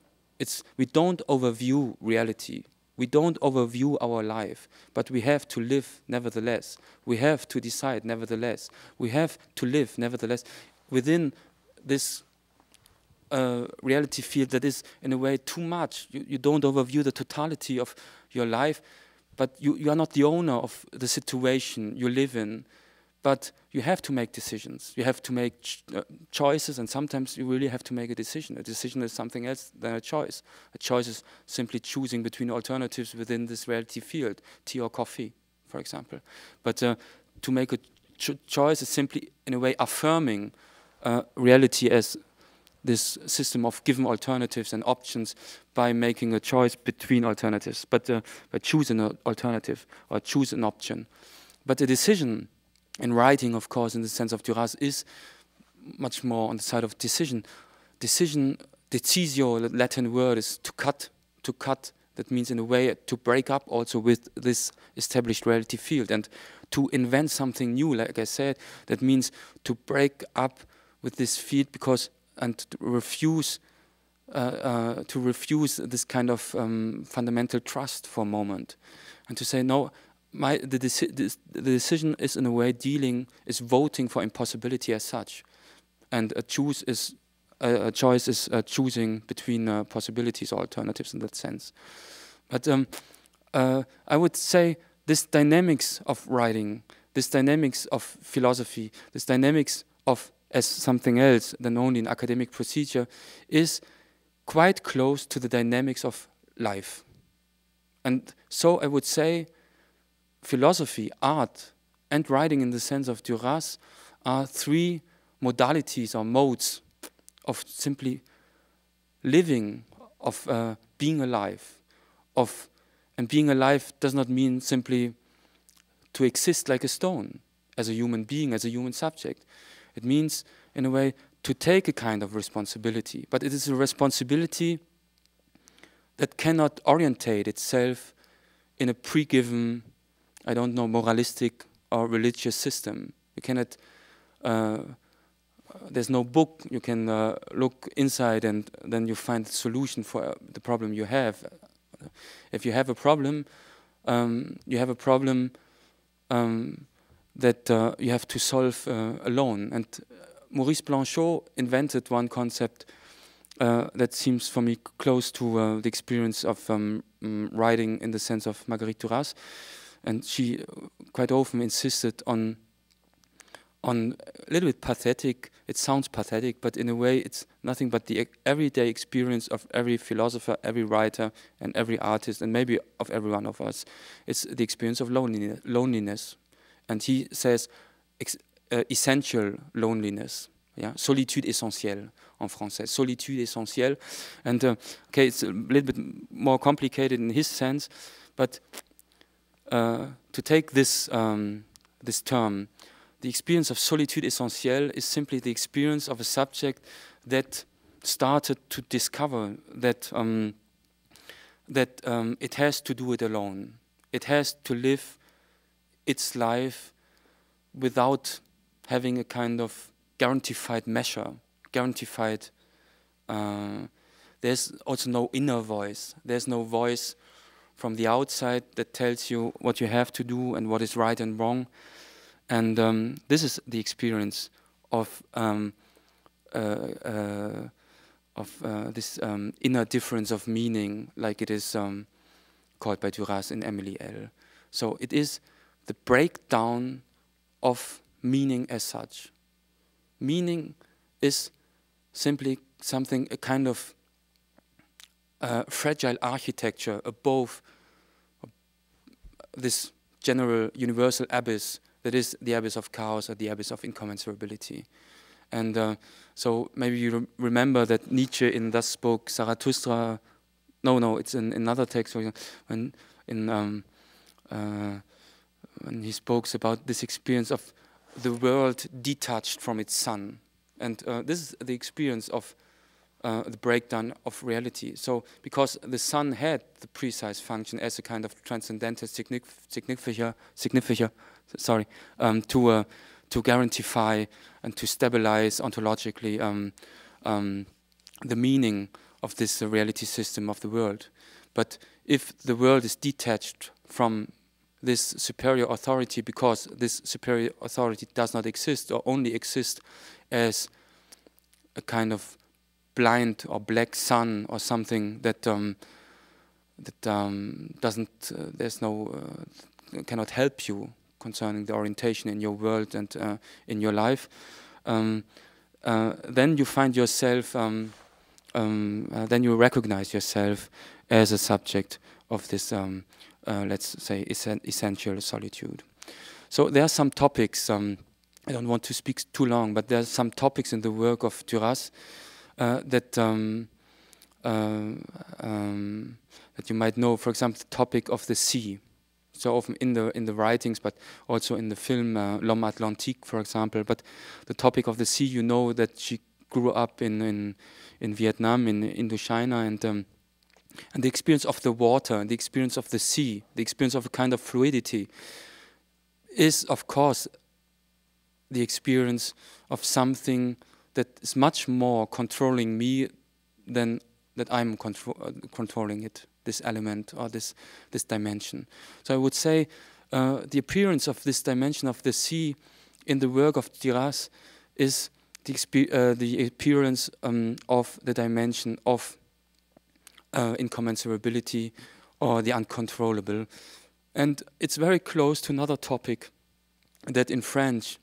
We don't overview reality. We don't overview our life, but we have to live nevertheless. We have to decide nevertheless. We have to live nevertheless within this reality field that is in a way too much. You don't overview the totality of your life, but you are not the owner of the situation you live in. But you have to make decisions. You have to make choices, and sometimes you really have to make a decision. A decision is something else than a choice. A choice is simply choosing between alternatives within this reality field, tea or coffee, for example. But to make a choice is simply, in a way, affirming reality as this system of given alternatives and options by making a choice between alternatives, but by choosing an alternative or choose an option. But a decision in writing, of course, in the sense of Duras, is much more on the side of decision. Decisio, the Latin word, is to cut. To cut, that means in a way to break up also with this established reality field and to invent something new, like I said. That means to break up with this field and to refuse this kind of fundamental trust for a moment, and to say no. The decision is in a way voting for impossibility as such, and a choice is choosing between possibilities or alternatives in that sense. But I would say this dynamics of writing, this dynamics of philosophy, this dynamics of as something else than only an academic procedure is quite close to the dynamics of life. And so I would say philosophy, art, and writing in the sense of Duras are three modalities or modes of simply living, of being alive. And being alive does not mean simply to exist like a stone, as a human being, as a human subject. It means, in a way, to take a kind of responsibility. But it is a responsibility that cannot orientate itself in a pre-given, I don't know, moralistic or religious system. You cannot, there's no book you can look inside and then you find the solution for the problem you have. If you have a problem, that you have to solve alone. And Maurice Blanchot invented one concept that seems for me close to the experience of writing in the sense of Marguerite Duras. And she quite often insisted on a little bit pathetic, it sounds pathetic, but in a way it's nothing but the everyday experience of every philosopher, every writer, and every artist, and maybe of every one of us. It's the experience of loneliness. And he says essential loneliness. Yeah? Solitude essentielle en français. Solitude essentielle. And okay, it's a little bit more complicated in his sense, but to take this this term, the experience of solitude essentielle is simply the experience of a subject that started to discover that it has to do it alone. It has to live its life without having a kind of guaranteed measure, guaranteed. There's also no inner voice. There's no voice from the outside that tells you what you have to do and what is right and wrong. And this is the experience of this inner difference of meaning, like it is called by Duras in Emily L. So it is the breakdown of meaning as such. Meaning is simply something, a kind of fragile architecture above this general universal abyss that is the abyss of chaos or the abyss of incommensurability. And so maybe you remember that Nietzsche in Thus Spoke Zarathustra, no, it's in another text, when he spoke about this experience of the world detached from its sun. And this is the experience of the breakdown of reality. So because the sun had the precise function as a kind of transcendental signifier, to guarantify and to stabilize ontologically the meaning of this reality system of the world. But if the world is detached from this superior authority because this superior authority does not exist or only exists as a kind of blind or black sun or something that cannot help you concerning the orientation in your world and in your life, then you find yourself, then you recognize yourself as a subject of this, let's say, essential solitude. So there are some topics, I don't want to speak too long, but there are some topics in the work of Duras that you might know. For example, the topic of the sea. So often in the writings, but also in the film L'Homme Atlantique, for example. But the topic of the sea, you know that she grew up in Vietnam, in Indochina, and the experience of the water, the experience of the sea, the experience of a kind of fluidity, is of course the experience of something that is much more controlling me than that I'm controlling it, this element or this dimension. So I would say the appearance of this dimension of the sea in the work of Duras is the appearance of the dimension of incommensurability or the uncontrollable. And it's very close to another topic that in French,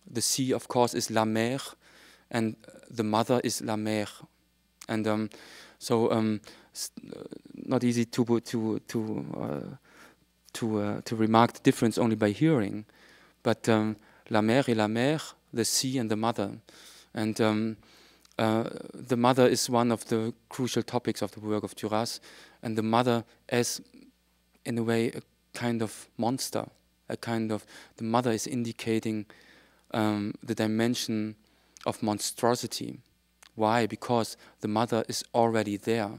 the sea, of course, is la mer, and the mother is la mère. And not easy to remark the difference only by hearing, but la mère et la mère, the sea and the mother, and the mother is one of the crucial topics of the work of Duras, and the mother as, in a way, a kind of monster, the mother is indicating the dimension of monstrosity. Why? Because the mother is already there,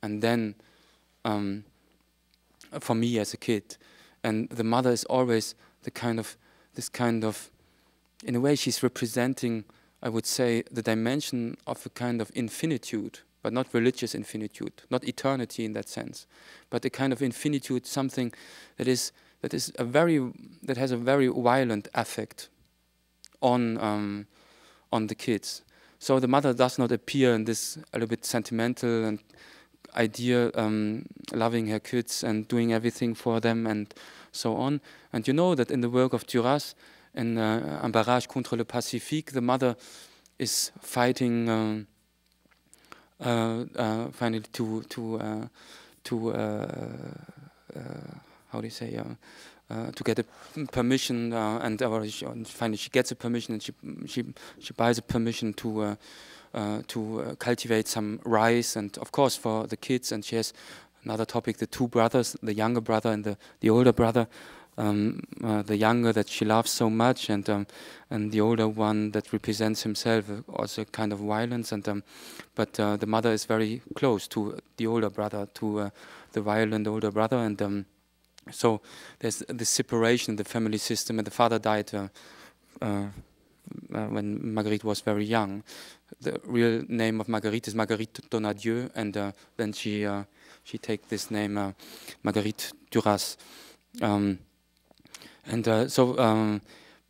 and then for me as a kid, and the mother is always this kind of, in a way, she's representing, I would say, the dimension of a kind of infinitude, but not religious infinitude, not eternity in that sense, but a kind of infinitude, something that has a very violent effect on the kids. So the mother does not appear in this a little bit sentimental and idea, loving her kids and doing everything for them and so on. And you know that in the work of Duras, in Un barrage contre le Pacifique, the mother is fighting finally to how do you say, to get a permission, and finally she gets a permission, and she buys a permission to cultivate some rice, and of course for the kids. And she has another topic: the two brothers, the younger brother and the older brother. The younger that she loves so much, and the older one that represents himself, also kind of violence. And but the mother is very close to the older brother, to the violent older brother, and so there's this separation in the family system. And the father died when Marguerite was very young. The real name of Marguerite is Marguerite Donadieu, and then she takes this name, Marguerite Duras.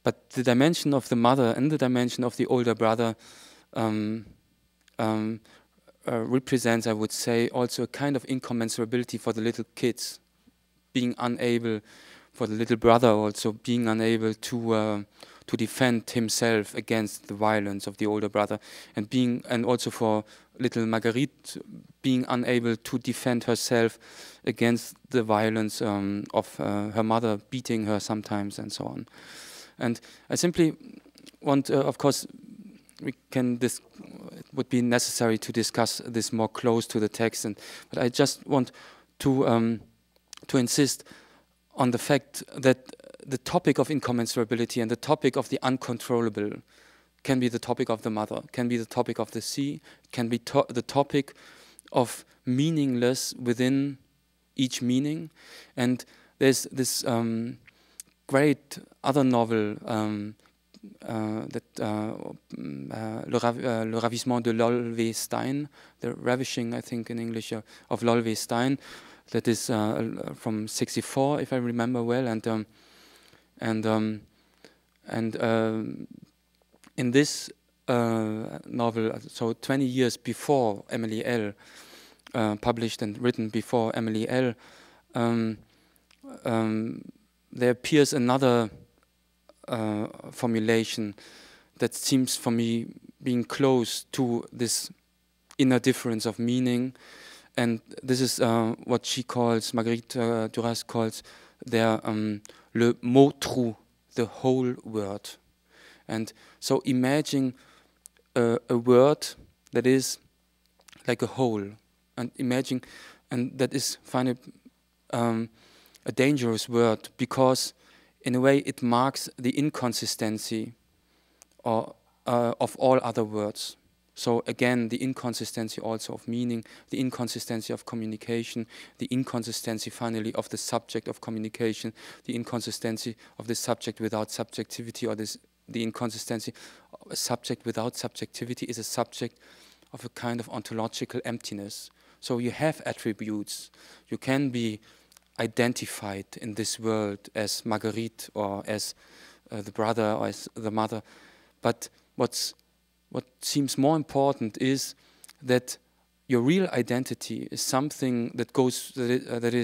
But the dimension of the mother and the dimension of the older brother represents, I would say, also a kind of incommensurability for the little kids, being unable for the little brother also being unable to defend himself against the violence of the older brother, and also for little Marguerite being unable to defend herself against the violence of her mother beating her sometimes and so on. And I simply want, of course, it would be necessary to discuss this more close to the text, but I just want to insist on the fact that the topic of incommensurability and the topic of the uncontrollable can be the topic of the mother, can be the topic of the sea, can be the topic of meaningless within each meaning. And there's this great other novel Le Ravissement de Lolve Stein, the ravishing, I think in English, of Lolve Stein, that is from '64, if I remember well, and in this novel, so 20 years before Emily L., published and written before Emily L., there appears another formulation that seems for me being close to this inner difference of meaning, and this is what she calls, Marguerite Duras calls, there le mot trou, the whole word. And so imagine a word that is like a whole, and imagine, and that is finally a dangerous word, because in a way it marks the inconsistency of all other words. So again, the inconsistency also of meaning, the inconsistency of communication, the inconsistency finally of the subject of communication, the inconsistency of the subject without subjectivity, or the inconsistency of a subject without subjectivity is a subject of a kind of ontological emptiness. So you have attributes, you can be identified in this world as Marguerite or as the brother or as the mother, but what seems more important is that your real identity is something that goes that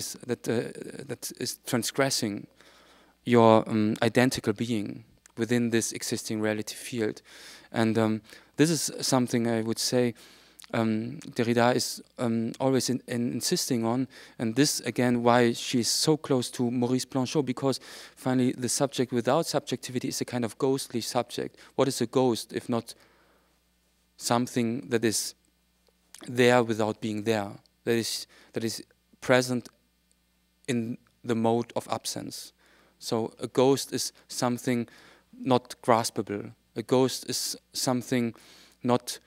is transgressing your identical being within this existing reality field, and this is something I would say Derrida is always insisting on, and this again why she's so close to Maurice Blanchot, because finally the subject without subjectivity is a kind of ghostly subject. What is a ghost if not something that is there without being there, that is present in the mode of absence? So a ghost is something not graspable. A ghost is something not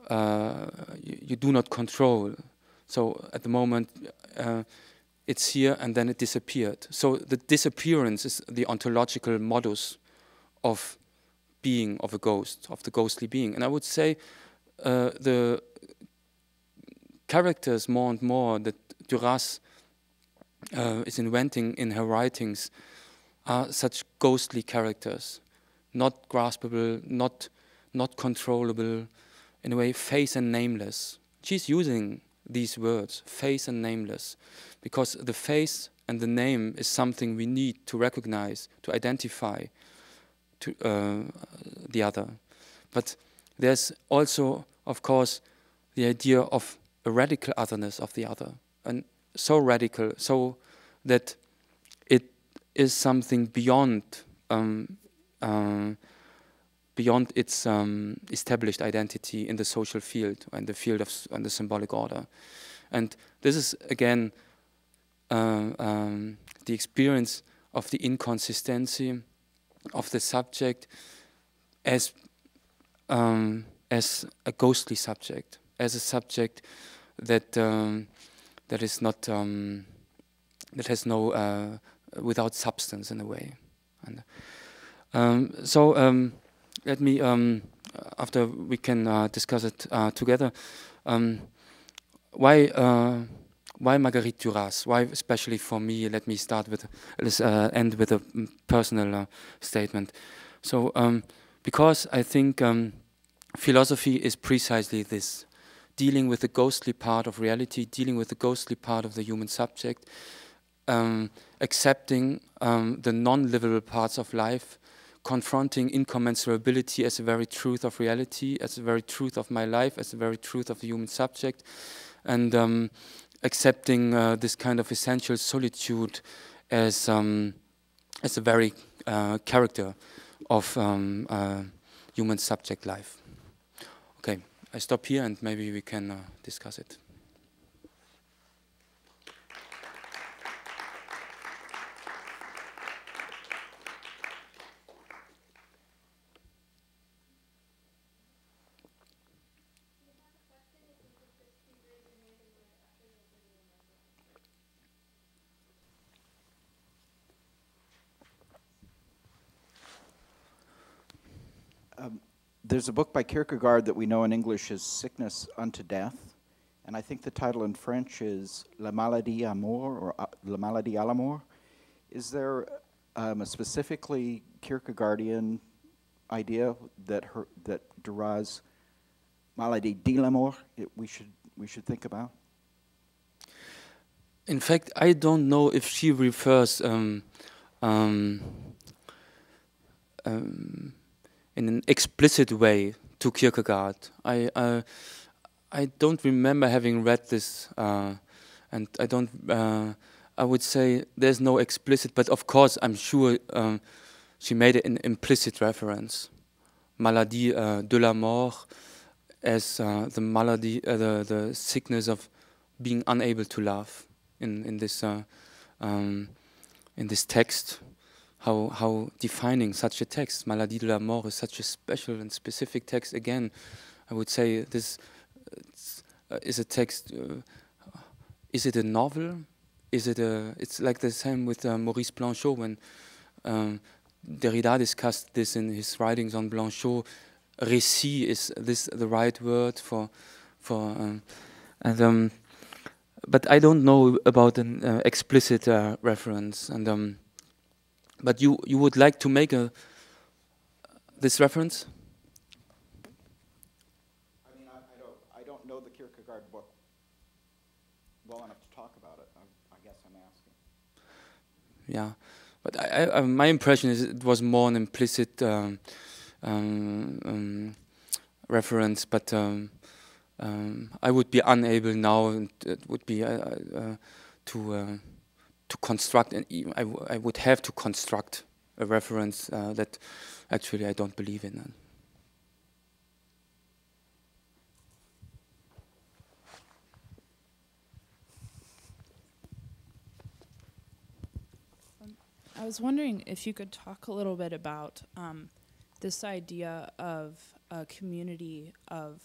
you do not control. So at the moment it's here and then it disappeared. So the disappearance is the ontological modus of being of a ghost, of the ghostly being. And I would say the characters more and more that Duras is inventing in her writings are such ghostly characters, not graspable, not controllable, in a way face and nameless. She's using these words, face and nameless, because the face and the name is something we need to recognize, to identify to the other. But there's also, of course, the idea of a radical otherness of the other, and so radical, so that it is something beyond beyond its established identity in the social field, and the field of the symbolic order. And this is again the experience of the inconsistency of the subject as a ghostly subject, as a subject that that is not that has no without substance in a way. And let me, after we can discuss it together, why Marguerite Duras? Why, especially for me? Let me start with, let's end with a personal statement. So, because I think philosophy is precisely this, dealing with the ghostly part of reality, dealing with the ghostly part of the human subject, accepting the non-livable parts of life, confronting incommensurability as the very truth of reality, as the very truth of my life, as the very truth of the human subject, and accepting this kind of essential solitude as the very character of human subject life. Okay, I stop here and maybe we can discuss it. There's a book by Kierkegaard that we know in English as Sickness Unto Death, and I think the title in French is La Maladie à Mort, or La Maladie à la Mort. Is there a specifically Kierkegaardian idea that Duras' Maladie de la Mort we should think about? In fact, I don't know if she refers in an explicit way to Kierkegaard. I don't remember having read this, and I don't. I would say there's no explicit, but of course I'm sure she made an implicit reference. Maladie de la mort, as the malady, the sickness of being unable to love in this text. How defining such a text, Maladie de la Mort, is such a special and specific text. Again, I would say this is a text. Is it a novel? Is it a? It's like the same with Maurice Blanchot when Derrida discussed this in his writings on Blanchot. Récit, is this the right word for but I don't know about an explicit reference and. But you would like to make this reference? I mean, I don't know the Kierkegaard book well enough to talk about it. I guess I'm asking. Yeah, but my impression is it was more an implicit reference. But I would be unable now, and it would be to construct, and I would have to construct a reference that actually I don't believe in. I was wondering if you could talk a little bit about this idea of a community of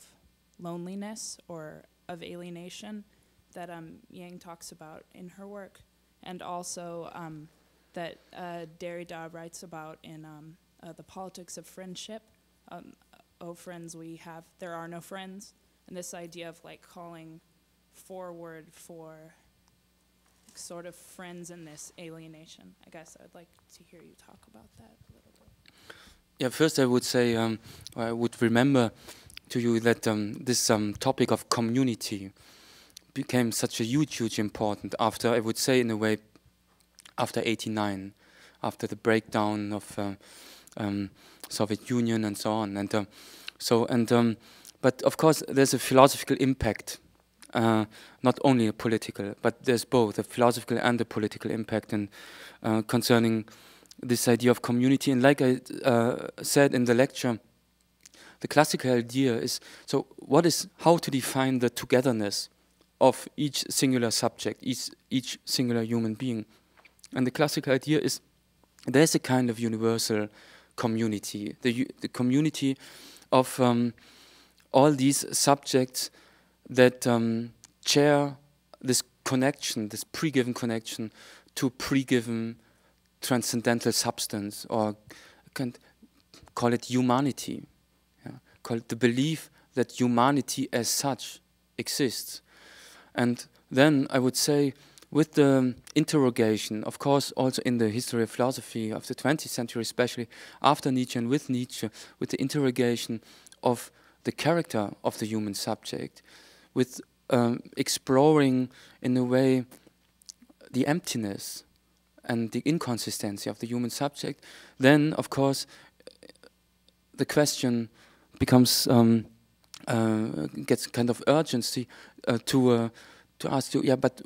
loneliness or of alienation that Yang talks about in her work. And also that Derrida writes about in The Politics of Friendship. Oh, friends we have, there are no friends. And this idea of like calling forward for sort of friends in this alienation. I guess I'd like to hear you talk about that a little bit. Yeah, first I would say, I would remember to you that this topic of community became such a huge important after, I would say in a way, after '89, after the breakdown of Soviet Union and so on, and but of course there's a philosophical impact, not only a political, but there's both a philosophical and a political impact, and concerning this idea of community. And like I said in the lecture, the classical idea is how to define the togetherness of each singular subject, each singular human being. And the classical idea is there's a kind of universal community, the community of all these subjects that share this connection, this pre-given connection to pre-given transcendental substance, or can call it humanity, call it the belief that humanity as such exists. And then I would say with the interrogation, of course also in the history of philosophy of the 20th century, especially after Nietzsche and with Nietzsche, with the interrogation of the character of the human subject, with exploring in a way the emptiness and the inconsistency of the human subject, then of course the question becomes gets kind of urgency to ask you, yeah, but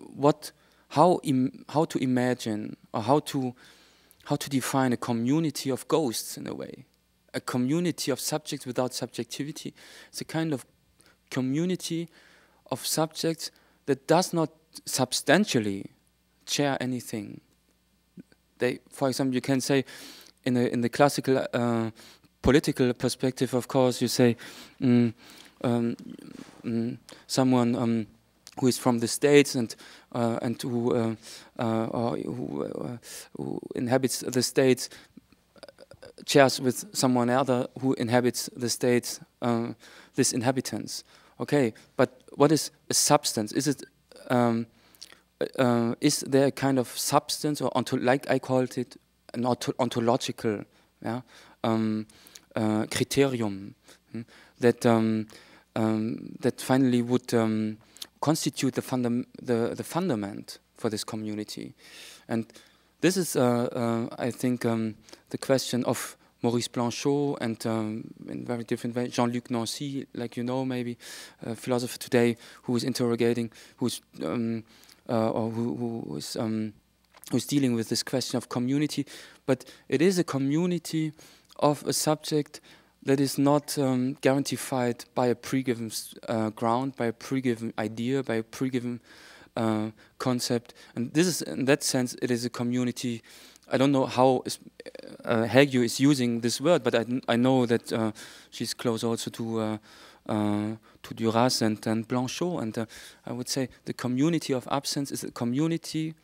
how to imagine, or how to define a community of ghosts in a way, a community of subjects without subjectivity. It's a kind of community of subjects that does not substantially share anything. They, for example, you can say in the classical political perspective, of course, you say someone who is from the States and who inhabits the States shares with someone other who inhabits the States this inhabitants. Okay, but what is a substance? Is it is there a kind of substance, or like I called it, an ontological, yeah, criterium that that finally would constitute the fundament for this community? And this is, I think, the question of Maurice Blanchot and in very different ways, Jean-Luc Nancy, like you know, maybe a philosopher today who is interrogating, who's dealing with this question of community. But it is a community of a subject that is not guaranteed by a pre-given ground, by a pre-given idea, by a pre-given concept. And this is, in that sense, it is a community. I don't know how Haegue is using this word, but I know that she's close also to Duras and Blanchot. And I would say the community of absence is a community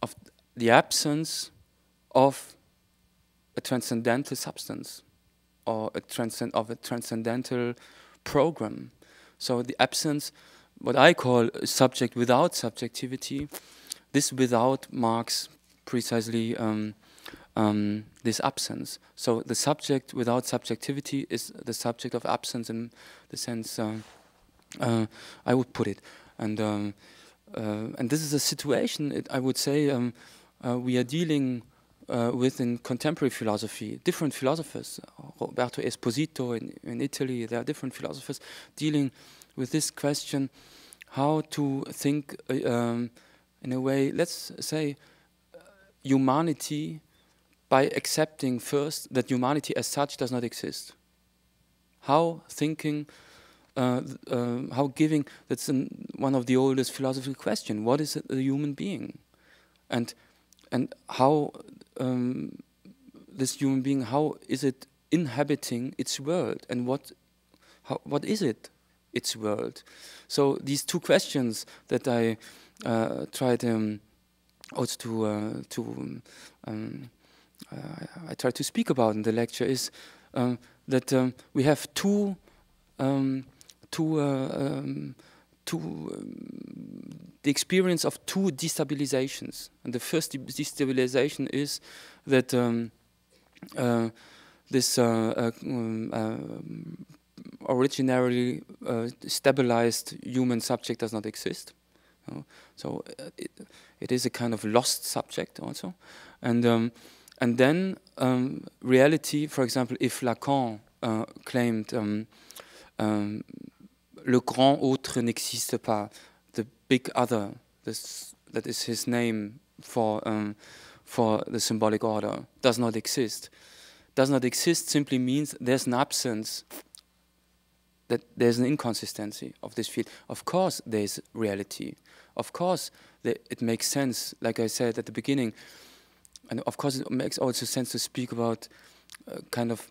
of the absence of a transcendental substance, or a transcendental program. So the absence, what I call a subject without subjectivity, this without marks precisely this absence. So the subject without subjectivity is the subject of absence in the sense I would put it. And this is a situation, I would say, we are dealing with in contemporary philosophy. Different philosophers, Roberto Esposito in Italy, there are different philosophers dealing with this question, how to think in a way, let's say, humanity by accepting first that humanity as such does not exist. How thinking, how giving, that's one of the oldest philosophical questions. What is a human being? And how this human being, how is it inhabiting its world? And what is it, its world? So these two questions that I tried also I try to speak about in the lecture is that we have the experience of two destabilizations. And the first destabilization is that this originarily stabilized human subject does not exist. So it is a kind of lost subject also. And then reality, for example, if Lacan claimed le grand autre n'existe pas, the big other, that is his name for the symbolic order, does not exist. Does not exist simply means there's an absence, that there's an inconsistency of this field. Of course there's reality. Of course it makes sense, like I said at the beginning, and of course it makes also sense to speak about kind of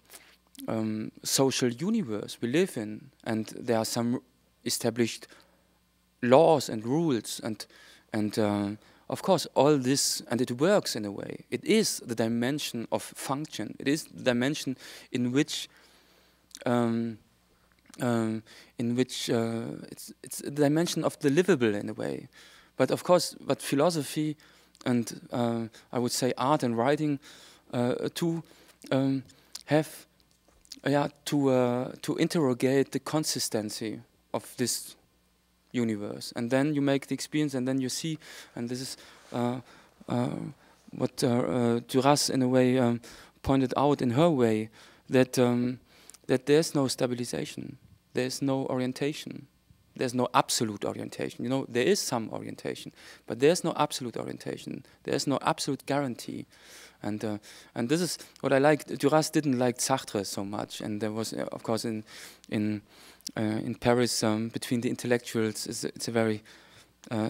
social universe we live in, and there are some established laws and rules, and of course all this, and it works in a way. It is the dimension of function. It is the dimension in which it's the dimension of the livable in a way. But of course, but philosophy and I would say art and writing to have to interrogate the consistency of this universe, and then you make the experience, and then you see, and this is what Duras in a way pointed out in her way, that that there's no stabilization, there's no orientation, there's no absolute orientation. You know, there is some orientation, but there's no absolute orientation. There's no absolute guarantee, and this is what I like. Duras didn't like Sartre so much, and there was, of course, in Paris between the intellectuals, it's a very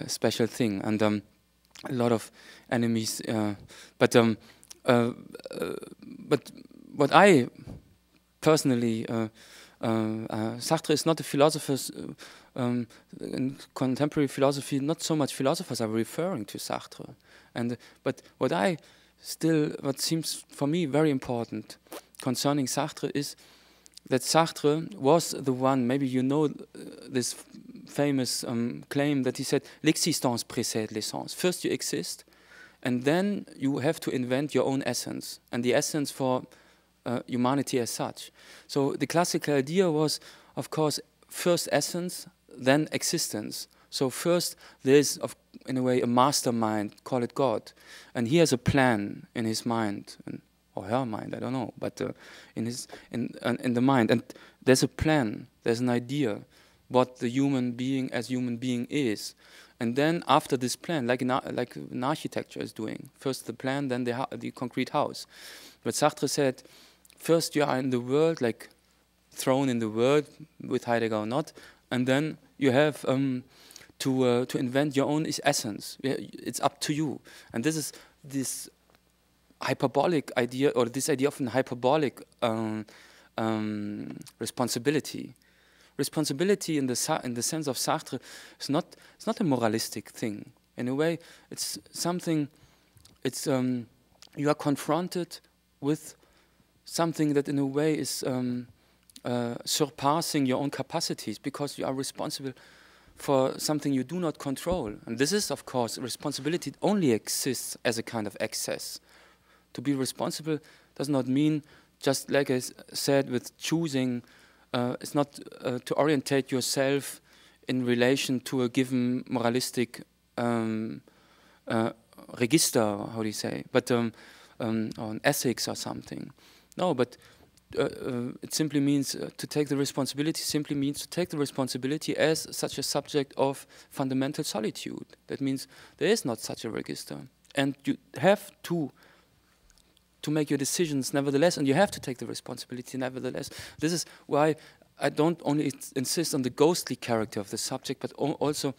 special thing, and a lot of enemies. But what I personally, Sartre is not a philosopher. In contemporary philosophy, not so much philosophers are referring to Sartre, but what seems for me very important concerning Sartre is that Sartre was the one. Maybe you know this famous claim that he said, "L'existence précède l'essence." First you exist, and then you have to invent your own essence, and the essence for humanity as such. So the classical idea was, of course, first essence, then existence. So first there is, in a way, a mastermind, call it God, and he has a plan in his mind, or her mind, I don't know, but in the mind, and there's a plan, there's an idea what the human being as human being is, and then after this plan, like an architecture is doing, first the plan, then the concrete house. But Sartre said, first you are in the world, like thrown in the world, with Heidegger or not, and then you have to invent your own essence. It's up to you. And this is this hyperbolic idea, or this idea of a hyperbolic responsibility. Responsibility in the sense of Sartre is not a moralistic thing. In a way, it's something. It's you are confronted with something that, in a way, is surpassing your own capacities, because you are responsible for something you do not control. And this is, of course, responsibility only exists as a kind of excess. To be responsible does not mean, just like I said, with choosing, it's not to orientate yourself in relation to a given moralistic register, how do you say, but on ethics or something. No, but it simply means to take the responsibility, simply means to take the responsibility as such a subject of fundamental solitude. That means there is not such a register. And you have to make your decisions nevertheless, and you have to take the responsibility nevertheless. This is why I don't only insist on the ghostly character of the subject, but also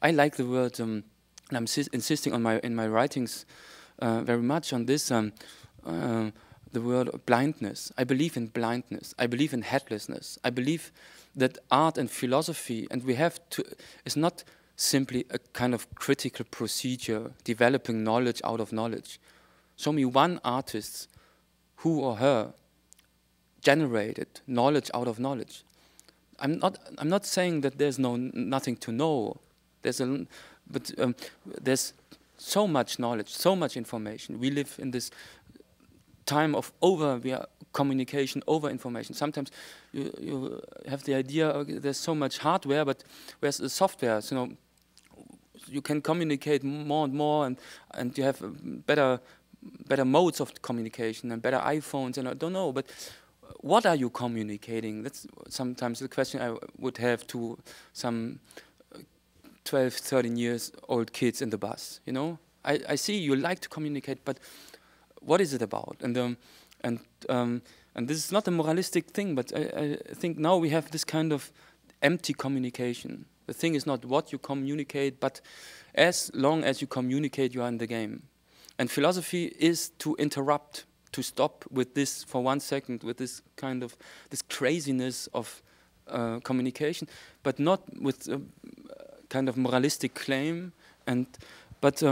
I like the word, and I'm insisting on in my writings very much on this, the word blindness. I believe in blindness. I believe in headlessness. I believe that art and philosophy, and we have to, is not simply a kind of critical procedure, developing knowledge out of knowledge. Show me one artist who or her generated knowledge out of knowledge. I'm not saying that there's nothing to know. But there's so much knowledge, so much information. We live in this time of communication, over information. Sometimes you have the idea, okay, there's so much hardware, but where's the software? So, you know, you can communicate more and more, and you have better modes of communication and better iPhones, and I don't know, but what are you communicating? That's sometimes the question I would have to some 12, 13 years old kids in the bus. You know, I see you like to communicate, but what is it about? And this is not a moralistic thing, but I think now we have this kind of empty communication. The thing is not what you communicate, but as long as you communicate, you are in the game. And philosophy is to interrupt, to stop with this for 1 second, with this kind of this craziness of communication, but not with a kind of moralistic claim, but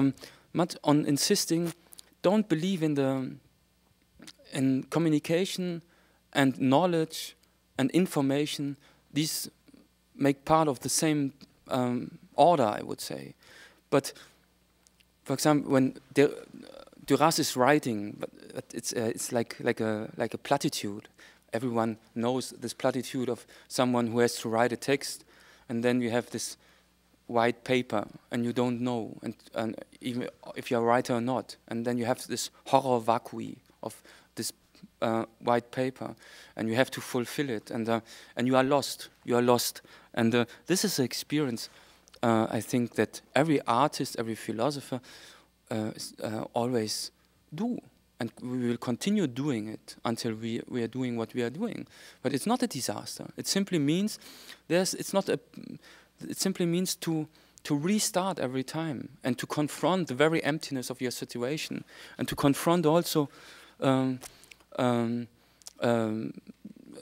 much on insisting. Don't believe in communication and knowledge and information. These make part of the same order, I would say. But for example, when Duras is writing, but it's like a platitude. Everyone knows this platitude of someone who has to write a text, and then you have this white paper and you don't know, and even if you're a writer or not, and then you have this horror vacui of this white paper, and you have to fulfill it, and you are lost. You are lost, and this is an experience. I think that every artist, every philosopher always do, and we will continue doing it until we are doing what we are doing. But it's not a disaster. It simply means it simply means to restart every time, and to confront the very emptiness of your situation, and to confront also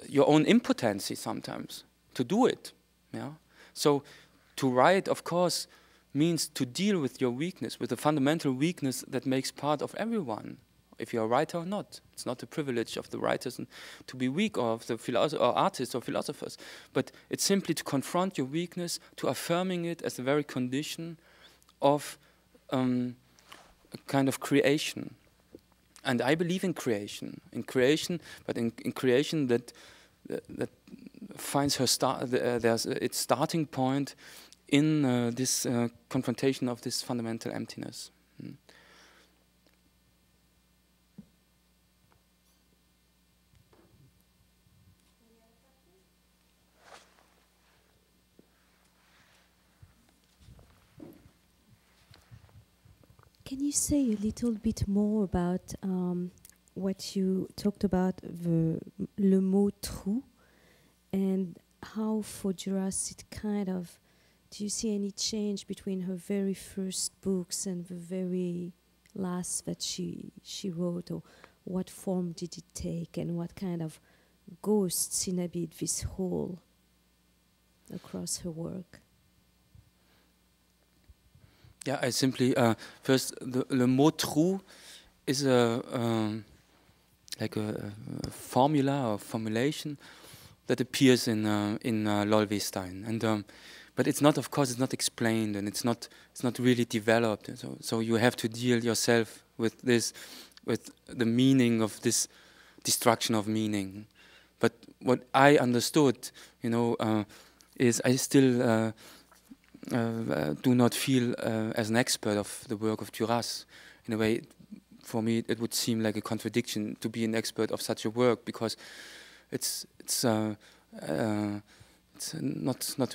your own impotency sometimes to do it. Yeah. So to write, of course, means to deal with your weakness, with the fundamental weakness that makes part of everyone, if you're a writer or not. It's not a privilege of the writers to be weak, or of the or artists or philosophers, but it's simply to confront your weakness, to affirming it as the very condition of a kind of creation. And I believe in creation, but in creation that finds her there's its starting point in this confrontation of this fundamental emptiness. Can you say a little bit more about what you talked about, le mot trou, and how for Duras it kind of, do you see any change between her very first books and the very last that she wrote, or what form did it take, and what kind of ghosts inhabit this hole across her work? Yeah, I simply first le mot trou is like a formula or formulation that appears in Lolwestein, and but it's not, of course, it's not explained, and it's not really developed. So you have to deal yourself with this, with the meaning of this destruction of meaning. But what I understood, is I still do not feel as an expert of the work of Duras. In a way, for me, it would seem like a contradiction to be an expert of such a work, because it's not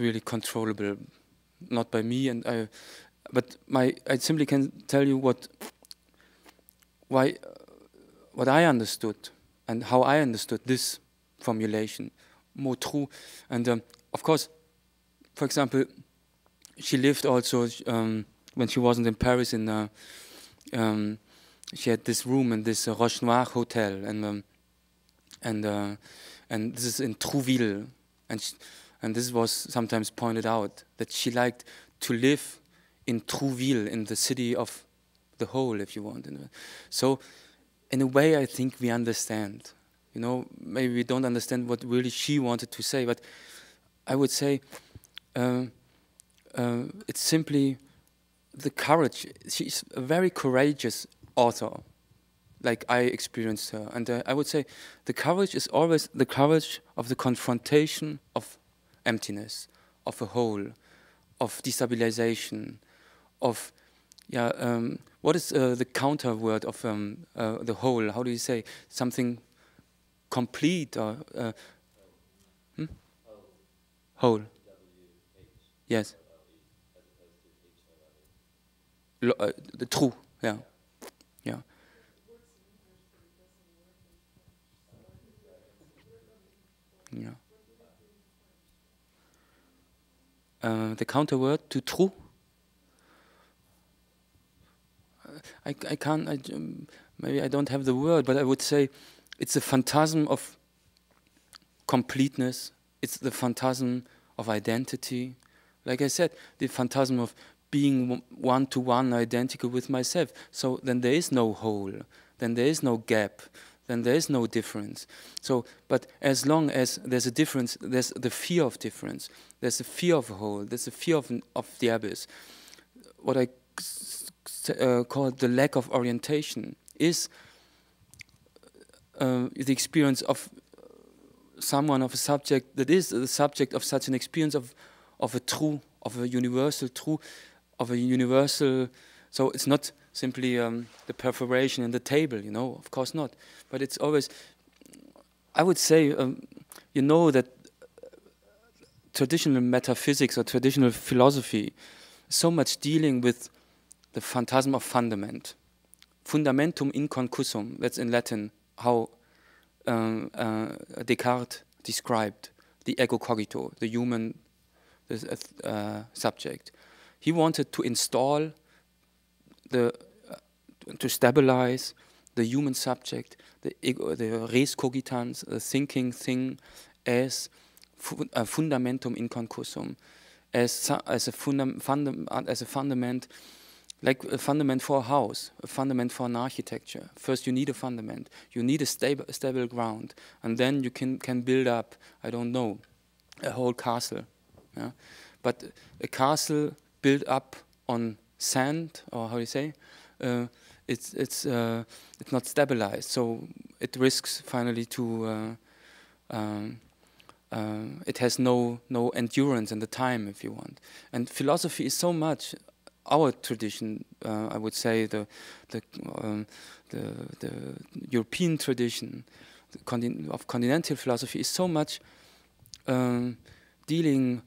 really controllable, not by me. And but I simply can tell you what I understood and how I understood this formulation, mot trou. And of course, for example, she lived also when she wasn't in Paris. She had this room in this Roche Noire hotel, and this is in Trouville, and this was sometimes pointed out that she liked to live in Trouville, in the city of the whole, if you want. So, in a way, I think we understand. Maybe we don't understand what really she wanted to say, but I would say. It's simply the courage. She's a very courageous author, like I experienced her. And I would say the courage is always the courage of the confrontation of emptiness, of a whole, of destabilization, of, what is the counter word of the whole? How do you say? Something complete, or whole. Yes. The true, yeah. The counter word to true. I can't. Maybe I don't have the word, but I would say it's a phantasm of completeness. It's the phantasm of identity. Like I said, the phantasm of being one-to-one identical with myself. So then there is no whole, then there is no gap, then there is no difference. So, but as long as there's a difference, there's the fear of difference, there's the fear of a whole, there's the fear of the abyss. What I call the lack of orientation is the experience of someone, of a subject that is the subject of such an experience of of a true, of a universal true, of a universal. So it's not simply the perforation in the table, you know, of course not. But it's always, I would say, you know, that traditional metaphysics or traditional philosophy is so much dealing with the phantasm of fundament. Fundamentum inconcussum, that's in Latin how Descartes described the ego cogito, the human subject. He wanted to install to stabilize the human subject, the res cogitans, the thinking thing, as fundamentum inconcussum, as a fundament, like a fundament for a house, a fundament for an architecture. First, you need a fundament. You need a stable ground, and then you can build up, I don't know, a whole castle. Yeah? But a castle built up on sand, or how do you say, it's not stabilized. So it risks finally to it has no endurance in the time, if you want. And philosophy is so much our tradition. I would say the European tradition of continental philosophy is so much dealing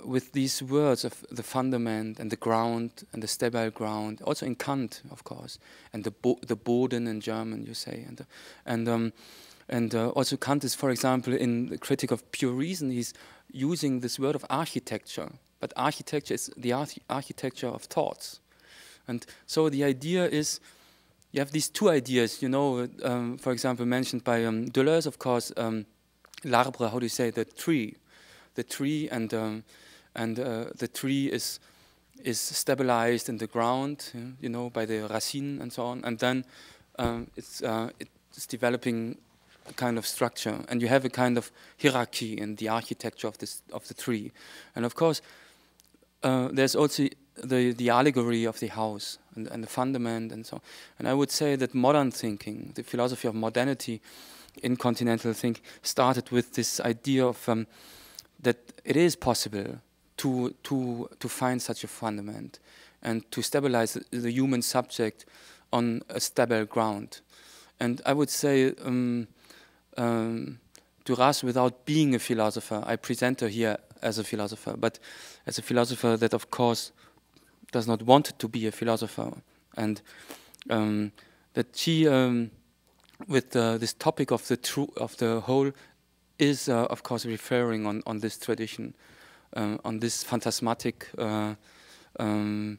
with these words of the fundament and the ground and the stable ground. Also in Kant, of course, and the Boden in German, you say, and also Kant is, for example, in the Critic of Pure Reason, he's using this word of architecture. But architecture is the architecture of thoughts. And so the idea is, you have these two ideas, you know, for example, mentioned by Deleuze, of course, l'arbre, how do you say, the tree. The tree and the tree is stabilized in the ground, you know, by the racine and so on. And then it's developing a kind of structure, and you have a kind of hierarchy in the architecture of the tree. And of course, there's also the allegory of the house and the fundament and so on. And I would say that modern thinking, the philosophy of modernity in continental thinking, started with this idea of that it is possible to find such a fundament and to stabilize the human subject on a stable ground. And I would say Duras, without being a philosopher, I present her here as a philosopher, but as a philosopher that, of course, does not want to be a philosopher, and that she, with this topic of the whole, is of course referring on this tradition, on this phantasmatic, on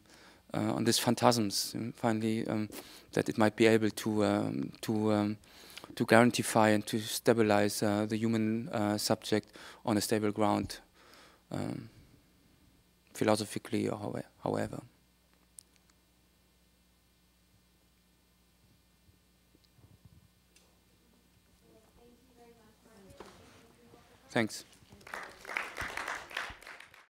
these phantasms. Finally, that it might be able to guarantee and to stabilize the human subject on a stable ground, philosophically or however. Thanks.